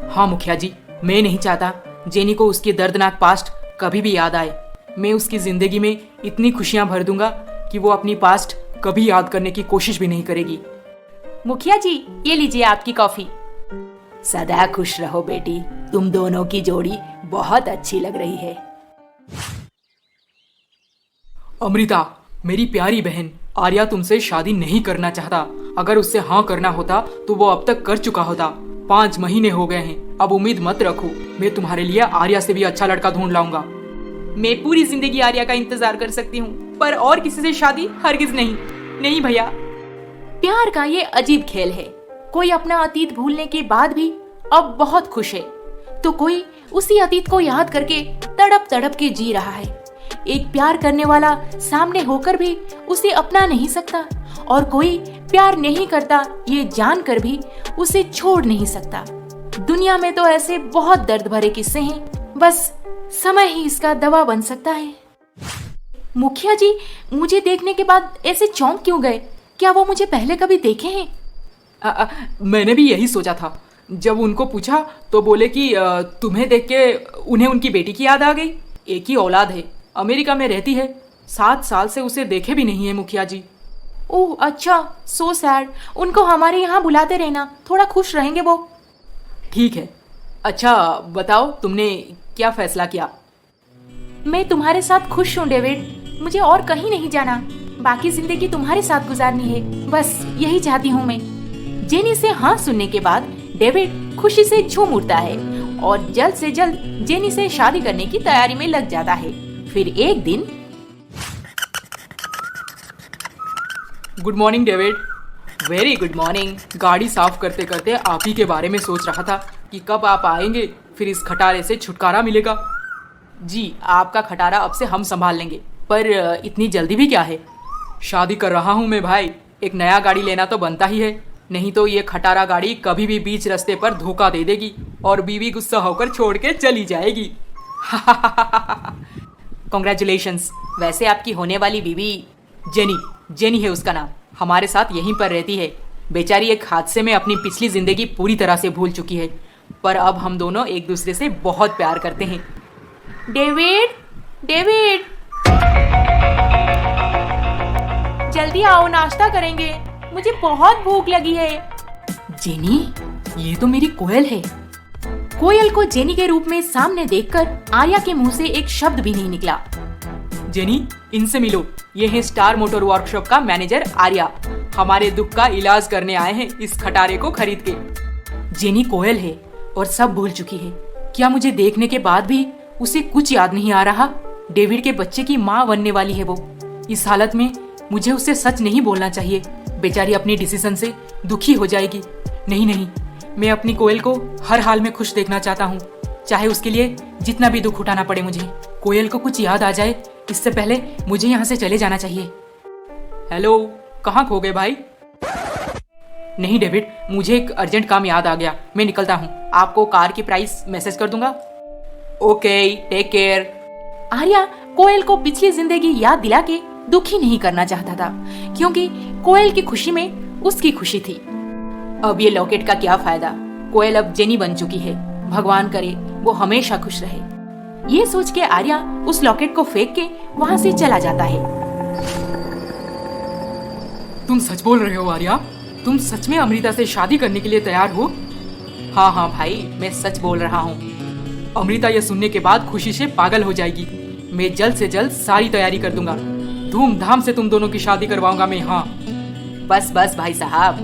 हाँ मुखिया जी, मैं नहीं चाहता जेनी को उसकी दर्दनाक पास्ट कभी भी याद आए। मैं उसकी जिंदगी में इतनी खुशियां भर दूंगा कि वो अपनी पास्ट कभी याद करने की कोशिश भी नहीं करेगी। मुखिया जी, ये लीजिए आपकी कॉफी। सदा खुश रहो बेटी, तुम दोनों की जोड़ी बहुत अच्छी लग रही है। अमृता, मेरी प्यारी बहन, आर्या तुमसे शादी नहीं करना चाहता। अगर उससे हाँ करना होता तो वो अब तक कर चुका होता। 5 महीने हो गए हैं, अब उम्मीद मत रखो। मैं तुम्हारे लिए आर्या से भी अच्छा लड़का ढूंढ लाऊंगा। मैं पूरी जिंदगी आर्या का इंतजार कर सकती हूँ, पर और किसी से शादी हरगिज नहीं। नहीं भैया। प्यार का ये अजीब खेल है। कोई अपना अतीत भूलने के बाद भी अब बहुत खुश है, तो कोई उसी अतीत को याद करके तड़प तड़प के जी रहा है। एक प्यार करने वाला सामने होकर भी उसे अपना नहीं सकता, और कोई प्यार नहीं करता ये जानकर भी उसे छोड़ नहीं सकता। दुनिया में तो ऐसे बहुत दर्द भरे किस्से हैं, बस समय ही इसका दवा बन सकता है। मुखिया जी, मुझे देखने के बाद ऐसे चौंक क्यों गए? क्या वो मुझे पहले कभी देखे हैं? मैंने भी यही सोचा था। जब उनको पूछा तो बोले कि तुम्हें देख के उन्हें उनकी बेटी की याद आ गई। एक ही औलाद है, अमेरिका में रहती है। 7 साल से उसे देखे भी नहीं है मुखिया जी। ओह अच्छा, सो सैड। उनको हमारे यहाँ बुलाते रहना, थोड़ा खुश रहेंगे वो। ठीक है। अच्छा बताओ, तुमने क्या फैसला किया? मैं तुम्हारे साथ खुश हूँ डेविड, मुझे और कहीं नहीं जाना। बाकी जिंदगी तुम्हारे साथ गुजारनी है, बस यही चाहती हूँ मैं। जेनी से हाँ सुनने के बाद डेविड खुशी से झूम उठता है और जल्द से जल्द जेनी से शादी करने की तैयारी में लग जाता है। फिर एक दिन। Good morning David. Very good morning. गाड़ी साफ करते करते आप ही के बारे में सोच रहा था कि कब आप आएंगे, फिर इस खटारे से छुटकारा मिलेगा। जी, आपका खटारा अब से हम संभाल लेंगे, पर इतनी जल्दी भी क्या है? शादी कर रहा हूँ मैं भाई, एक नया गाड़ी लेना तो बनता ही है, नहीं तो ये खटारा गाड़ी कभी भी बीच रास्ते पर धोखा दे देगी और बीवी गुस्सा होकर छोड़ के चली जाएगी। कॉन्ग्रेचुलेशंस। वैसे आपकी होने वाली बीवी जेनी है उसका नाम, हमारे साथ यहीं पर रहती है। बेचारी एक हादसे में अपनी पिछली जिंदगी पूरी तरह से भूल चुकी है, पर अब हम दोनों एक दूसरे से बहुत प्यार करते हैं। डेविड, जल्दी आओ, नाश्ता करेंगे, मुझे बहुत भूख लगी है। जेनी, ये तो मेरी कोयल है। कोयल को जेनी के रूप में सामने देखकर आर्या के मुंह से एक शब्द भी नहीं निकला। जेनी, इनसे मिलो, ये है स्टार मोटर वर्कशॉप का मैनेजर आर्या। हमारे दुख का इलाज करने आए हैं इस खटारे को खरीद के। जेनी कोयल है और सब भूल चुकी है। क्या मुझे देखने के बाद भी उसे कुछ याद नहीं आ रहा? डेविड के बच्चे की माँ बनने वाली है वो। इस हालत में मुझे उसे सच नहीं बोलना चाहिए, बेचारी अपनी डिसीजन से दुखी हो जाएगी। नहीं, मैं अपनी कोयल को हर हाल में खुश देखना चाहता हूँ, चाहे उसके लिए जितना भी दुख उठाना पड़े मुझे। कोयल को कुछ याद आ जाए इससे पहले मुझे यहाँ से चले जाना चाहिए। हेलो, कहाँ खो गए भाई? नहीं डेविड, मुझे एक अर्जेंट काम याद आ गया, मैं निकलता हूँ। आपको कार की प्राइस मैसेज कर दूंगा। Okay, take care. Arya Koyal को पिछली जिंदगी याद दिला के दुखी नहीं करना चाहता था, क्योंकि कोयल की खुशी में उसकी खुशी थी। अब ये लॉकेट का क्या फायदा? कोयल अब जेनी बन चुकी है, भगवान करे वो हमेशा खुश रहे। ये सोच के आर्या उस लॉकेट को फेंक के वहाँ से चला जाता है। तुम सच बोल रहे हो आर्या? तुम सच में अमृता से शादी करने के लिए तैयार हो? हाँ भाई, मैं सच बोल रहा हूँ। अमृता यह सुनने के बाद खुशी से पागल हो जाएगी। मैं जल्द से जल्द सारी तैयारी कर दूंगा, धूमधाम से तुम दोनों की शादी करवाऊंगा मैं। हाँ बस भाई साहब।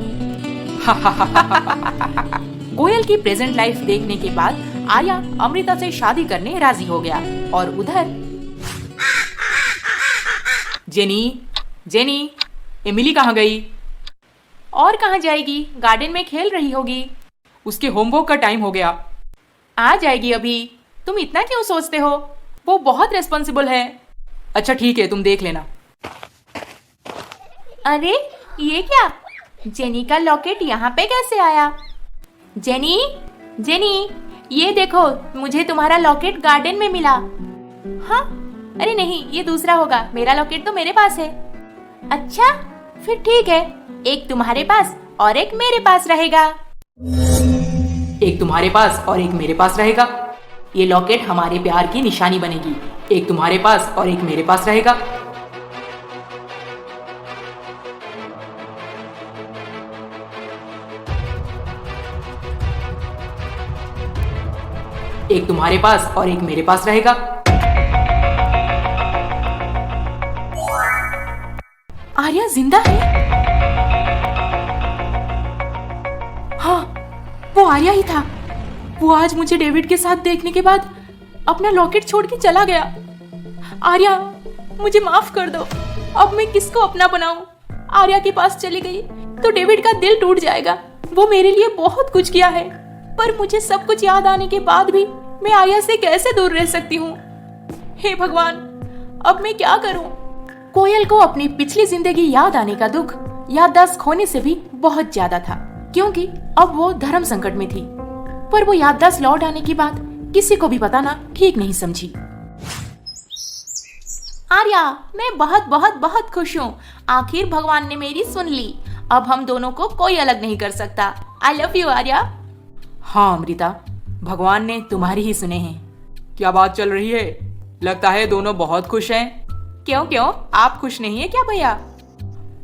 कोयल की प्रेजेंट लाइफ देखने के बाद आर्या अमृता से शादी करने राजी हो गया, और उधर जेनी, एमिली कहाँ गई? और कहाँ जाएगी, गार्डन में खेल रही होगी। उसके होमवर्क का टाइम हो गया। आ जाएगी अभी, तुम इतना क्यों सोचते हो? वो बहुत रेस्पॉन्सिबल है। अच्छा ठीक है, तुम देख लेना। अरे ये क्या, जेनी का लॉकेट यहाँ पे कैसे आया? जेनी, जेनी, ये देखो, मुझे तुम्हारा लॉकेट गार्डन में मिला। हाँ, अरे नहीं, ये दूसरा होगा, मेरा लॉकेट तो मेरे पास है। अच्छा, फिर ठीक है, एक तुम्हारे पास और एक मेरे पास रहेगा। एक तुम्हारे पास और एक मेरे पास रहेगा। ये लॉकेट हमारे प्यार की निशानी बनेगी। एक तुम्हारे पास और एक मेरे पास रहेगा। एक तुम्हारे पास और एक मेरे पास रहेगा। आर्या जिंदा है? हाँ, वो आर्या ही था। वो आज मुझे डेविड के साथ देखने के बाद अपना लॉकेट छोड़ के चला गया। आर्या, मुझे माफ कर दो। अब मैं किसको अपना बनाऊं? आर्या के पास चली गई तो डेविड का दिल टूट जाएगा। वो मेरे लिए बहुत कुछ किया है, पर मुझे सब कुछ याद आने के बाद भी मैं आर्या से कैसे दूर रह सकती हूँ? हे भगवान, अब मैं क्या करूं? कोयल को अपनी पिछली जिंदगी याद आने का दुख याददाश्त खोने से भी बहुत ज्यादा था, क्योंकि अब वो धर्म संकट में थी। पर वो याददाश्त लौट आने की बात किसी को भी बताना ठीक नहीं समझी। आर्या, मैं बहुत बहुत बहुत खुश हूँ। आखिर भगवान ने मेरी सुन ली। अब हम दोनों को कोई अलग नहीं कर सकता। I love you Arya. हाँ अमृता, भगवान ने तुम्हारी ही सुने हैं। क्या बात चल रही है? लगता है दोनों बहुत खुश हैं। क्यों क्यों, आप खुश नहीं है क्या भैया?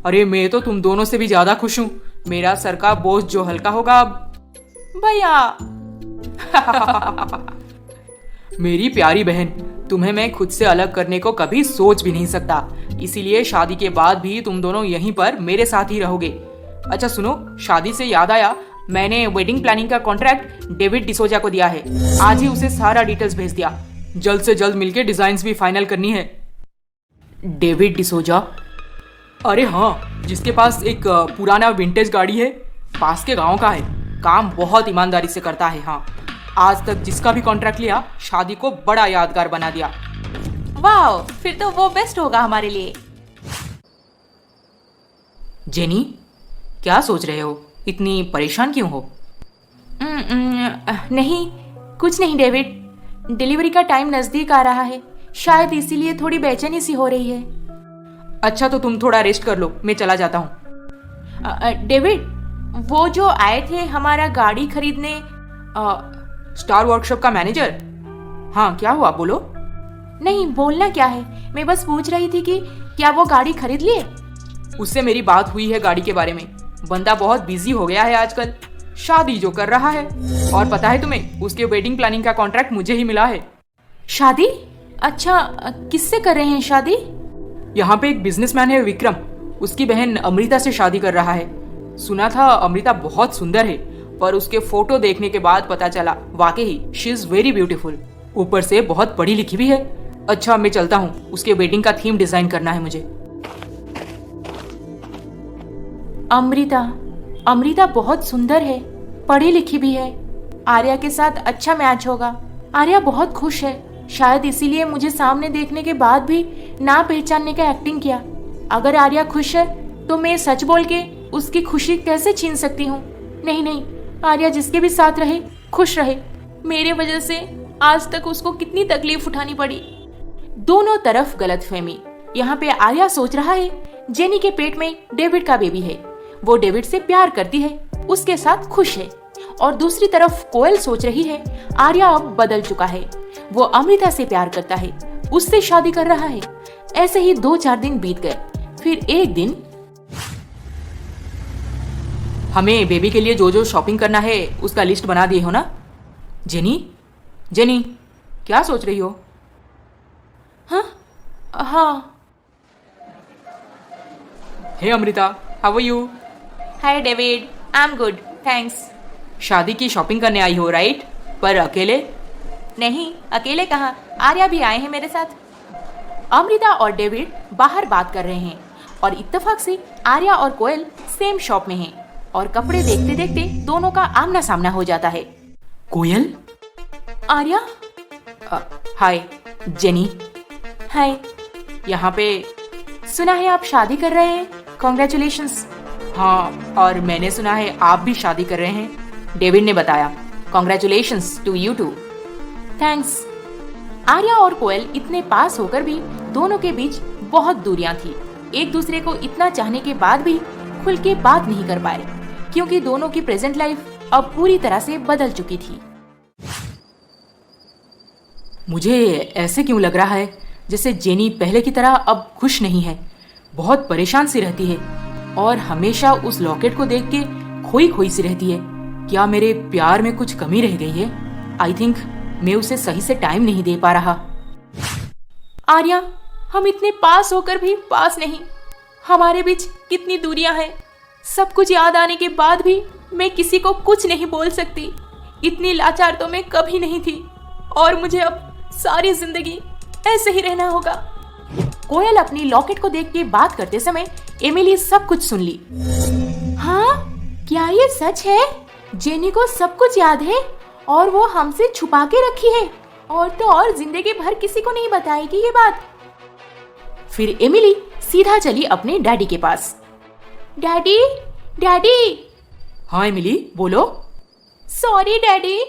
अरे मैं तो तुम दोनों से भी ज्यादा खुश हूँ। मेरा सर का बोझ जो हल्का होगा अब। भैया मेरी प्यारी बहन, तुम्हें मैं खुद से अलग करने को कभी सोच भी नहीं सकता। इसीलिए शादी के बाद भी तुम दोनों यहीं पर मेरे साथ ही रहोगे। अच्छा सुनो, शादी से याद आया, मैंने वेडिंग प्लानिंग का कॉन्ट्रैक्ट डेविड डिसोजा को दिया है। आज ही उसे सारा डिटेल्स भेज दिया। जल्द से जल्द मिलके डिजाइन्स भी फाइनल करनी है। डेविड डिसोजा? अरे हाँ, जिसके पास एक पुराना विंटेज गाड़ी है, पास के गांव का है। काम बहुत ईमानदारी से करता है। हाँ, आज तक जिसका भी कॉन्ट्रैक्ट लिया, शादी को बड़ा यादगार बना दिया। वाह, फिर तो वो बेस्ट होगा हमारे लिए। जेनी, क्या सोच रहे हो? इतनी परेशान क्यों हो? नहीं, कुछ नहीं डेविड। डिलीवरी का टाइम नजदीक आ रहा है, शायद इसीलिए थोड़ी बेचैनी सी हो रही है। अच्छा तो तुम थोड़ा रेस्ट कर लो, मैं चला जाता हूँ। डेविड, वो जो आए थे हमारा गाड़ी खरीदने, स्टार वर्कशॉप का मैनेजर? हाँ, क्या हुआ, बोलो। नहीं, बोलना क्या है, मैं बस पूछ रही थी कि क्या वो गाड़ी खरीद लिए? उससे मेरी बात हुई है गाड़ी के बारे में। बंदा बहुत बिजी हो गया है आजकल, शादी जो कर रहा है। और पता है तुम्हें, उसके वेडिंग प्लानिंग का कॉन्ट्रैक्ट मुझे ही मिला है। शादी? अच्छा, किससे कर रहे हैं शादी? यहाँ पे एक बिजनेसमैन है विक्रम, उसकी बहन अमृता से शादी कर रहा है। सुना था अमृता बहुत सुंदर है, पर उसके फोटो देखने के बाद पता चला वाकई शी इज वेरी ब्यूटीफुल। ऊपर से बहुत पढ़ी लिखी भी है। अच्छा मैं चलता हूँ, उसके वेडिंग का थीम डिजाइन करना है मुझे। अमृता बहुत सुंदर है, पढ़ी लिखी भी है। आर्या के साथ अच्छा मैच होगा। आर्या बहुत खुश है, शायद इसीलिए मुझे सामने देखने के बाद भी ना पहचानने का एक्टिंग किया। अगर आर्या खुश है तो मैं सच बोल के उसकी खुशी कैसे छीन सकती हूँ? नहीं नहीं, आर्या जिसके भी साथ रहे खुश रहे। मेरे वजह से आज तक उसको कितनी तकलीफ उठानी पड़ी। दोनों तरफ गलतफहमी। यहाँ पे आर्या सोच रहा है जेनी के पेट में डेविड का बेबी है, वो डेविड से प्यार करती है, उसके साथ खुश है। और दूसरी तरफ कोयल सोच रही है आर्या अब बदल चुका है, वो अमृता से प्यार करता है, उससे शादी कर रहा है। ऐसे ही 2-4 दिन बीत गए। फिर एक दिन, हमें बेबी के लिए जो जो शॉपिंग करना है उसका लिस्ट बना दिए हो ना? जेनी, क्या सोच रही हो? हाँ। Hey Amrita, how are you? Hi David, I am good, thanks. शादी की शॉपिंग करने आई हो राइट? पर अकेले? नहीं, अकेले कहाँ, आर्या भी आए हैं मेरे साथ। अमृता और डेविड बाहर बात कर रहे हैं और इत्तेफाक से आर्या और कोयल सेम शॉप में हैं और कपड़े देखते देखते दोनों का आमना सामना हो जाता है। कोयल? आर्या? हाय। जेनी? हाय। यहाँ पे। सुना है आप शादी कर रहे हैं, कॉन्ग्रेचुलेशंस। हाँ, और मैंने सुना है आप भी शादी कर रहे हैं, डेविड ने बताया। Congratulations to you too. Thanks. Arya और कोयल इतने पास होकर भी दोनों के बीच बहुत दूरियां थी। एक दूसरे को इतना चाहने के बाद भी खुल के बात नहीं कर पाए, क्योंकि दोनों की प्रेजेंट लाइफ अब पूरी तरह से बदल चुकी थी। मुझे ऐसे क्यों लग रहा है जैसे जेनी पहले की तरह अब खुश नहीं है, बहुत परेशान सी रहती है और हमेशा उस लॉकेट को देख के खोई खोई सी रहती है। क्या मेरे प्यार में कुछ कमी रह गई है? आई थिंक मैं उसे सही से टाइम नहीं दे पा रहा। आर्या, हम इतने पास होकर भी पास नहीं। हमारे बीच कितनी दूरियां हैं। सब कुछ याद आने के बाद भी मैं किसी को कुछ नहीं बोल सकती। इतनी लाचार तो मैं कभी नहीं थी और मुझे अब सारी जिंदगी ऐसे ही रहना होगा। कोयल अपनी लॉकेट को देख के बात करते समय एमिली सब कुछ सुन ली। हाँ, क्या ये सच है? जेनी को सब कुछ याद है और वो हमसे छुपा के रखी है, और तो और जिंदगी भर किसी को नहीं बताएगी ये बात। फिर एमिली सीधा चली अपने डैडी के पास। Daddy, daddy. हाँ एमिली, बोलो। Sorry daddy.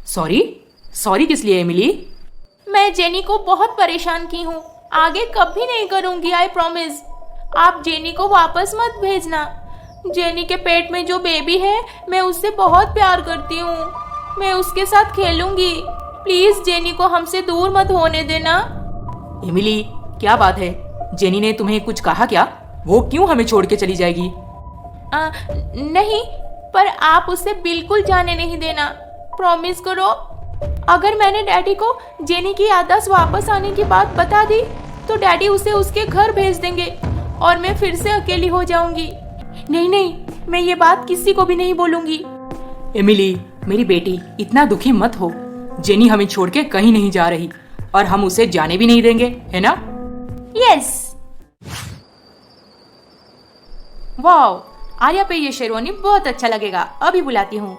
सॉरी? सॉरी किस लिए एमिली? मैं जेनी को बहुत परेशान की हूँ। आगे कभी नहीं करूँगी, आई प्रॉमिस। आप जेनी को वापस मत भेजना। जेनी के पेट में जो बेबी है, मैं उससे बहुत प्यार करती हूँ। मैं उसके साथ खेलूंगी। प्लीज जेनी को हमसे दूर मत होने देना। एमिली, क्या बात है? जेनी ने तुम्हें कुछ कहा क्या? वो क्यों हमें छोड़ के चली जाएगी? नहीं, पर आप उसे बिल्कुल जाने नहीं देना। प्रॉमिस करो। अगर मैंने डैडी को जेनी की याददाश्त वापस आने की बात बता दी तो डैडी उसे उसके घर भेज देंगे और मैं फिर से अकेली हो जाऊंगी। नहीं नहीं, मैं ये बात किसी को भी नहीं बोलूंगी। एमिली, मेरी बेटी, इतना दुखी मत हो। जेनी हमें छोड़ के कहीं नहीं जा रही और हम उसे जाने भी नहीं देंगे, है ना? यस। वाओ, आर्या पे ये शेरवानी बहुत अच्छा लगेगा। अभी बुलाती हूँ।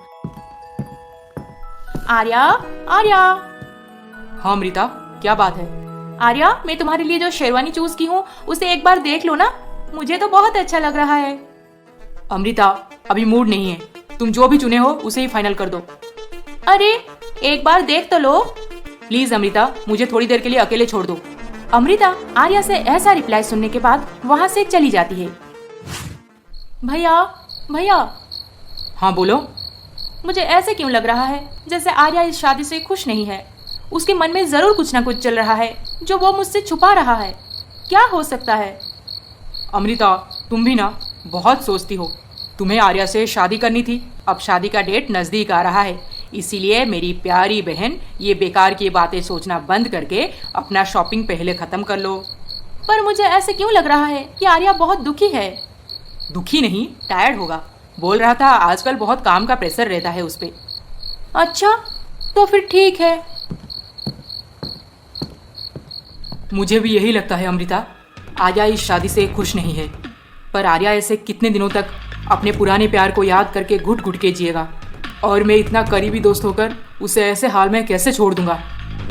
आर्या, आर्या। हाँ अमृता, क्या बात है? आर्या, मैं तुम्हारे लिए जो शेरवानी चूज की हूँ उसे एक बार देख लो ना। मुझे तो बहुत अच्छा लग रहा है। अमृता, अभी मूड नहीं है। तुम जो भी चुने हो उसे ही फाइनल कर दो। अरे, एक बार देख तो लो। प्लीज अमृता, मुझे थोड़ी देर के लिए अकेले छोड़ दो। अमृता आर्या से ऐसा रिप्लाई सुनने के बाद वहाँ से चली जाती है। भैया, भैया। हाँ बोलो। मुझे ऐसे क्यों लग रहा है जैसे आर्या इस शादी से खुश नहीं है। उसके मन में जरूर कुछ ना कुछ चल रहा है जो वो मुझसे छुपा रहा है। क्या हो सकता है? अमृता, तुम भी ना बहुत सोचती हो। तुम्हें आर्या से शादी करनी थी, अब शादी का डेट नज़दीक आ रहा है, इसीलिए मेरी प्यारी बहन ये बेकार की बातें सोचना बंद करके अपना शॉपिंग पहले ख़त्म कर लो। पर मुझे ऐसे क्यों लग रहा है कि आर्या बहुत दुखी है। दुखी नहीं, टायर्ड होगा। बोल रहा था आजकल बहुत काम का प्रेशर रहता है उस पे। अच्छा, तो फिर ठीक है। मुझे भी यही लगता है अमृता। आर्या इस शादी से खुश नहीं है, पर आर्या ऐसे कितने दिनों तक अपने पुराने प्यार को याद करके घुट घुट के जिएगा, और मैं इतना करीबी दोस्त होकर उसे ऐसे हाल में कैसे छोड़ दूंगा।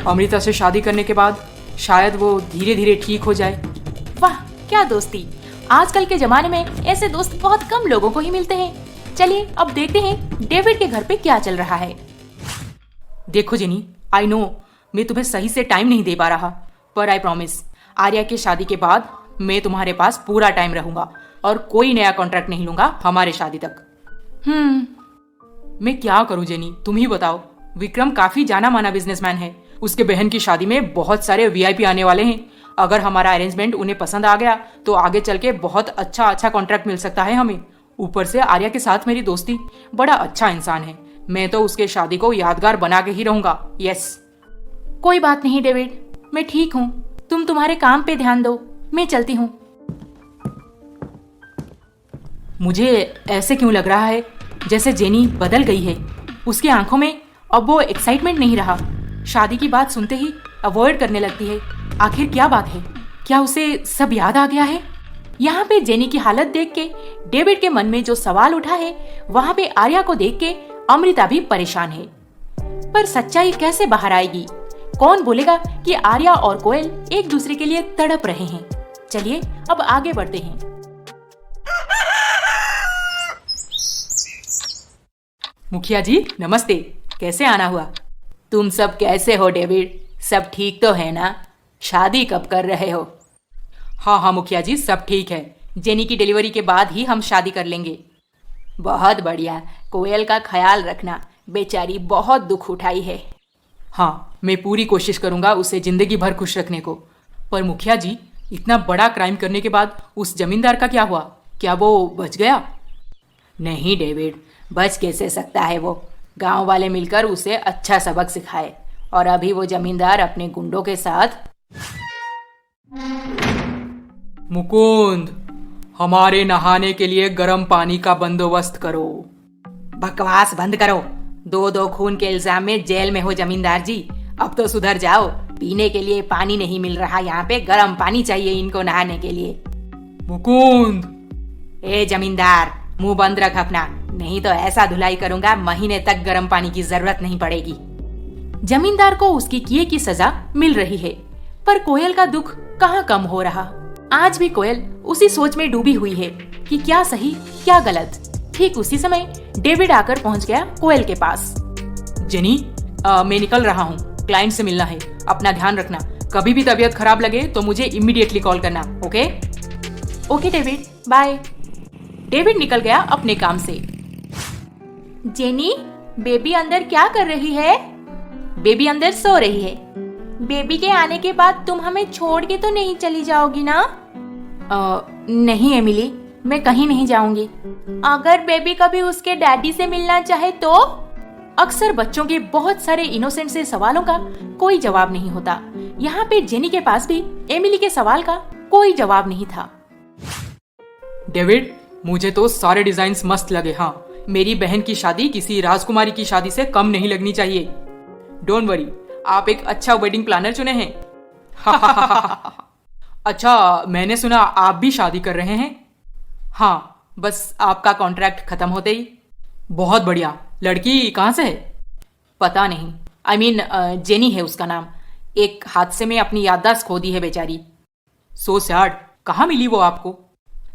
अमृता से शादी करने के बाद शायद वो धीरे धीरे ठीक हो जाए। वाह, क्या दोस्ती। आजकल के जमाने में ऐसे दोस्त बहुत कम लोगों को ही मिलते हैं। चलिए अब देखते हैं डेविड के घर पे क्या चल रहा है। देखो जेनी, आई नो मैं तुम्हें सही से टाइम नहीं दे पा रहा, पर आई प्रॉमिस आर्या की शादी के बाद मैं तुम्हारे पास पूरा टाइम रहूंगा और कोई नया कॉन्ट्रैक्ट नहीं लूंगा हमारे शादी तक। मैं क्या करूं जेनी, तुम ही बताओ। विक्रम काफी जाना माना बिजनेसमैन है। उसके बहन की शादी में बहुत सारे वीआईपी आने वाले हैं। अगर हमारा अरेंजमेंट उन्हें पसंद आ गया तो आगे चल के बहुत अच्छा कॉन्ट्रैक्ट मिल सकता है हमें। ऊपर से आर्या के साथ मेरी दोस्ती, बड़ा अच्छा इंसान है। मैं तो उसके शादी को यादगार बना के ही रहूंगा। यस। कोई बात नहीं डेविड, मैं ठीक हूँ। तुम तुम्हारे काम पे ध्यान दो, मैं चलती हूँ। मुझे ऐसे क्यों लग रहा है जैसे जेनी बदल गई है। उसकी आंखों में अब वो एक्साइटमेंट नहीं रहा। शादी की बात सुनते ही अवॉइड करने लगती है। आखिर क्या बात है? क्या उसे सब याद आ गया है? यहाँ पे जेनी की हालत देख के डेविड के मन में जो सवाल उठा है, वहाँ पे आर्या को देख के अमृता भी परेशान है। पर सच्चाई कैसे बाहर आएगी? कौन बोलेगा कि आर्या और कोयल एक दूसरे के लिए तड़प रहे हैं। चलिए अब आगे बढ़ते हैं। मुखिया जी नमस्ते, कैसे आना हुआ? तुम सब कैसे हो डेविड? सब ठीक तो है ना? शादी कब कर रहे हो? हाँ मुखिया जी, सब ठीक है। जेनी की डिलीवरी के बाद ही हम शादी कर लेंगे। बहुत बढ़िया। कोयल का ख्याल रखना, बेचारी बहुत दुख उठाई है। हाँ, मैं पूरी कोशिश करूंगा उसे जिंदगी भर खुश रखने को। पर मुखिया जी, इतना बड़ा क्राइम करने के बाद उस जमींदार का क्या हुआ? क्या वो बच गया? नहीं डेविड, बच कैसे सकता है वो? गांव वाले मिलकर उसे अच्छा सबक सिखाए और अभी वो जमींदार अपने गुंडों के साथ। मुकुंद, हमारे नहाने के लिए गर्म पानी का बंदोबस्त करो। बकवास बंद करो। 2 खून के इल्जाम में जेल में हो जमींदार जी। अब तो सुधर जाओ। पीने के लिए पानी नहीं मिल रहा, यहाँ पे गर्म पानी चाहिए इनको नहाने के लिए। मुकुंद! ए जमींदार, मुंह बंद रख अपना, नहीं तो ऐसा धुलाई करूंगा महीने तक गर्म पानी की जरूरत नहीं पड़ेगी। जमींदार को उसकी किए की सजा मिल रही है, पर कोयल का दुख कहाँ कम हो रहा। आज भी कोयल उसी सोच में डूबी हुई है कि क्या सही क्या गलत। ठीक उसी समय डेविड आकर पहुंच गया कोयल के पास। जेनी, मैं निकल रहा हूँ, क्लाइंट से मिलना है। अपना ध्यान रखना, कभी भी तबीयत खराब लगे तो मुझे इमीडिएटली कॉल करना। Okay? Okay David, bye. David निकल गया अपने काम से। जेनी, बेबी अंदर क्या कर रही है? बेबी अंदर सो रही है। बेबी के आने के बाद तुम हमें छोड़ के तो नहीं चली जाओगी ना? नहीं एमिली, मैं कहीं नहीं जाऊंगी। अगर बेबी कभी उसके डैडी से मिलना चाहे तो? अक्सर बच्चों के बहुत सारे इनोसेंट से सवालों का कोई जवाब नहीं होता। यहाँ पे जेनी के पास भी एमिली के सवाल का कोई जवाब नहीं था। डेविड, मुझे तो सारे डिजाइन्स मस्त लगे। हाँ, मेरी बहन की शादी किसी राजकुमारी की शादी से कम नहीं लगनी चाहिए। डोंट वरी, आप एक अच्छा वेडिंग प्लानर चुने हैं। अच्छा, मैंने सुना आप भी शादी कर रहे हैं? हाँ, बस आपका कॉन्ट्रैक्ट खत्म होते ही। बहुत बढ़िया। लड़की कहाँ से है? पता नहीं। I mean, जेनी है उसका नाम। एक हादसे में अपनी याददाश्त खो दी है बेचारी। So sad. कहाँ मिली वो आपको?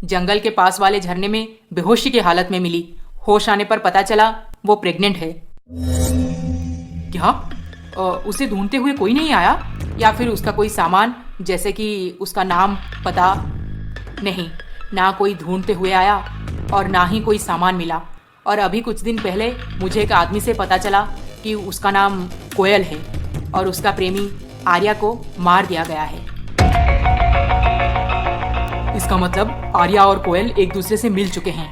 जंगल के पास वाले झरने में बेहोशी की हालत में मिली। होश आने पर पता चला वो प्रेग्नेंट है। क्या? उसे ढूंढते हुए कोई नहीं आया? या फिर उसका कोई सामान, जैसे कि उसका नाम, पता? नहीं, ना कोई ढूंढते हुए आया और ना ही कोई सामान मिला। और अभी कुछ दिन पहले मुझे एक आदमी से पता चला कि उसका नाम कोयल है और उसका प्रेमी आर्या को मार दिया गया है। इसका मतलब आर्या और कोयल एक दूसरे से मिल चुके हैं।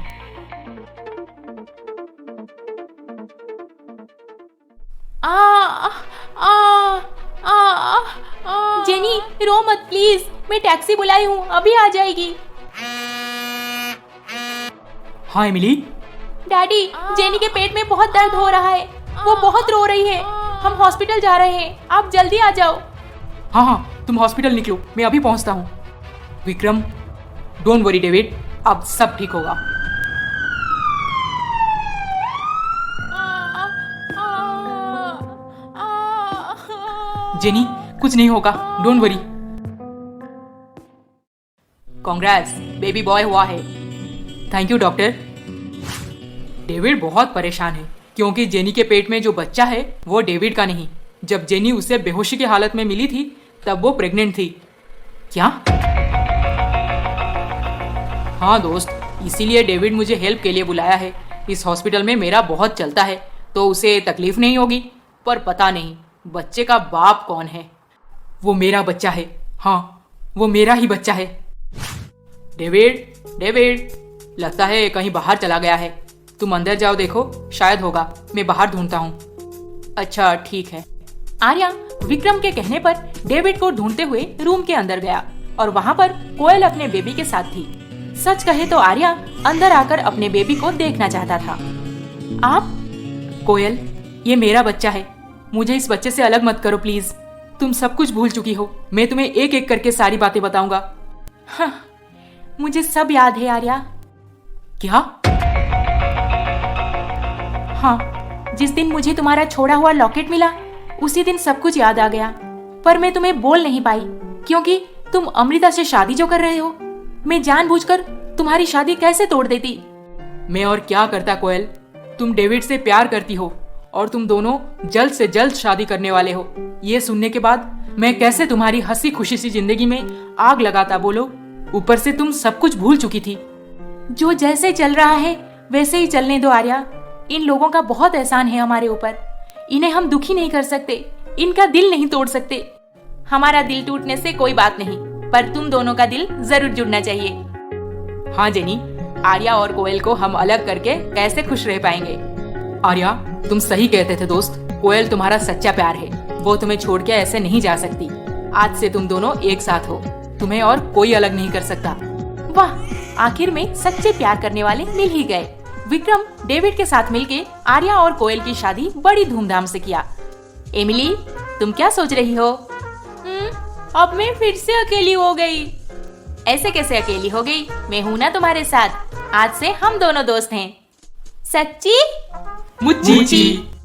जेनी, रो मत प्लीज, मैं टैक्सी बुलाई हूँ, अभी आ जाएगी। हाँ एमिली? डैडी, जेनी के पेट में बहुत दर्द हो रहा है, वो बहुत रो रही है। हम हॉस्पिटल जा रहे हैं, आप जल्दी आ जाओ। हाँ, तुम हॉस्पिटल निकलो, मैं अभी पहुंचता हूँ। विक्रम, डोंट वरी डेविड, अब सब ठीक होगा। जेनी, कुछ नहीं होगा, don't worry. Congrats, baby boy हुआ है। Thank you doctor. डेविड बहुत परेशान है क्योंकि जेनी के पेट में जो बच्चा है वो डेविड का नहीं। जब जेनी उसे बेहोशी की हालत में मिली थी तब वो प्रेग्नेंट थी। क्या? हाँ दोस्त, इसीलिए डेविड मुझे हेल्प के लिए बुलाया है। इस हॉस्पिटल में मेरा बहुत चलता है तो उसे तकलीफ नहीं होगी, पर पता नहीं बच्चे का बाप कौन है। वो मेरा बच्चा है। हाँ, वो मेरा ही बच्चा है। डेविड, डेविड, लगता है कहीं बाहर चला गया है। तुम अंदर जाओ, देखो, शायद होगा। मैं बाहर ढूंढता हूँ। अच्छा ठीक है। आर्या विक्रम के कहने पर डेविड को ढूंढते हुए रूम के अंदर गया और वहाँ पर कोयल अपने बेबी के साथ थी। सच कहे तो आर्या अंदर आकर अपने बेबी को देखना चाहता था। आप? कोयल, ये मेरा बच्चा है। मुझे इस बच्चे से अलग मत करो प्लीज। तुम सब कुछ भूल चुकी हो। मैं तुम्हें एक एक करके सारी बातें बताऊंगा। हाँ, मुझे सब याद है आर्या। क्या? हाँ, जिस दिन मुझे तुम्हारा छोड़ा हुआ लॉकेट मिला उसी दिन सब कुछ याद आ गया, पर मैं तुम्हें बोल नहीं पाई क्योंकि तुम अमृता से शादी जो कर रहे हो, मैं जानबूझकर तुम्हारी शादी कैसे तोड़ देती। मैं और क्या करता कोयल, तुम डेविड से प्यार करती हो और तुम दोनों जल्द से जल्द शादी करने वाले हो। ये सुनने के बाद मैं कैसे तुम्हारी हंसी खुशी सी जिंदगी में आग लगाता बोलो। ऊपर से तुम सब कुछ भूल चुकी थी। जो जैसे चल रहा है वैसे ही चलने दो आर्या। इन लोगों का बहुत एहसान है हमारे ऊपर, इन्हें हम दुखी नहीं कर सकते, इनका दिल नहीं तोड़ सकते। हमारा दिल टूटने से कोई बात नहीं, पर तुम दोनों का दिल जरूर जुड़ना चाहिए। हाँ जेनी, आर्या और कोयल को हम अलग करके कैसे खुश रह पाएंगे। आर्या, तुम सही कहते थे दोस्त, कोयल तुम्हारा सच्चा प्यार है, वो तुम्हें छोड़ के ऐसे नहीं जा सकती। आज से तुम दोनों एक साथ हो, तुम्हें और कोई अलग नहीं कर सकता। वाह, आखिर में सच्चे प्यार करने वाले मिल ही गए। विक्रम डेविड के साथ मिलके आर्या और कोयल की शादी बड़ी धूमधाम से किया। एमिली, तुम क्या सोच रही हो? अब मैं फिर से अकेली हो गई। ऐसे कैसे अकेली हो गई? मैं हूं ना तुम्हारे साथ। आज से हम दोनों दोस्त हैं। सच्ची? मुच्ची।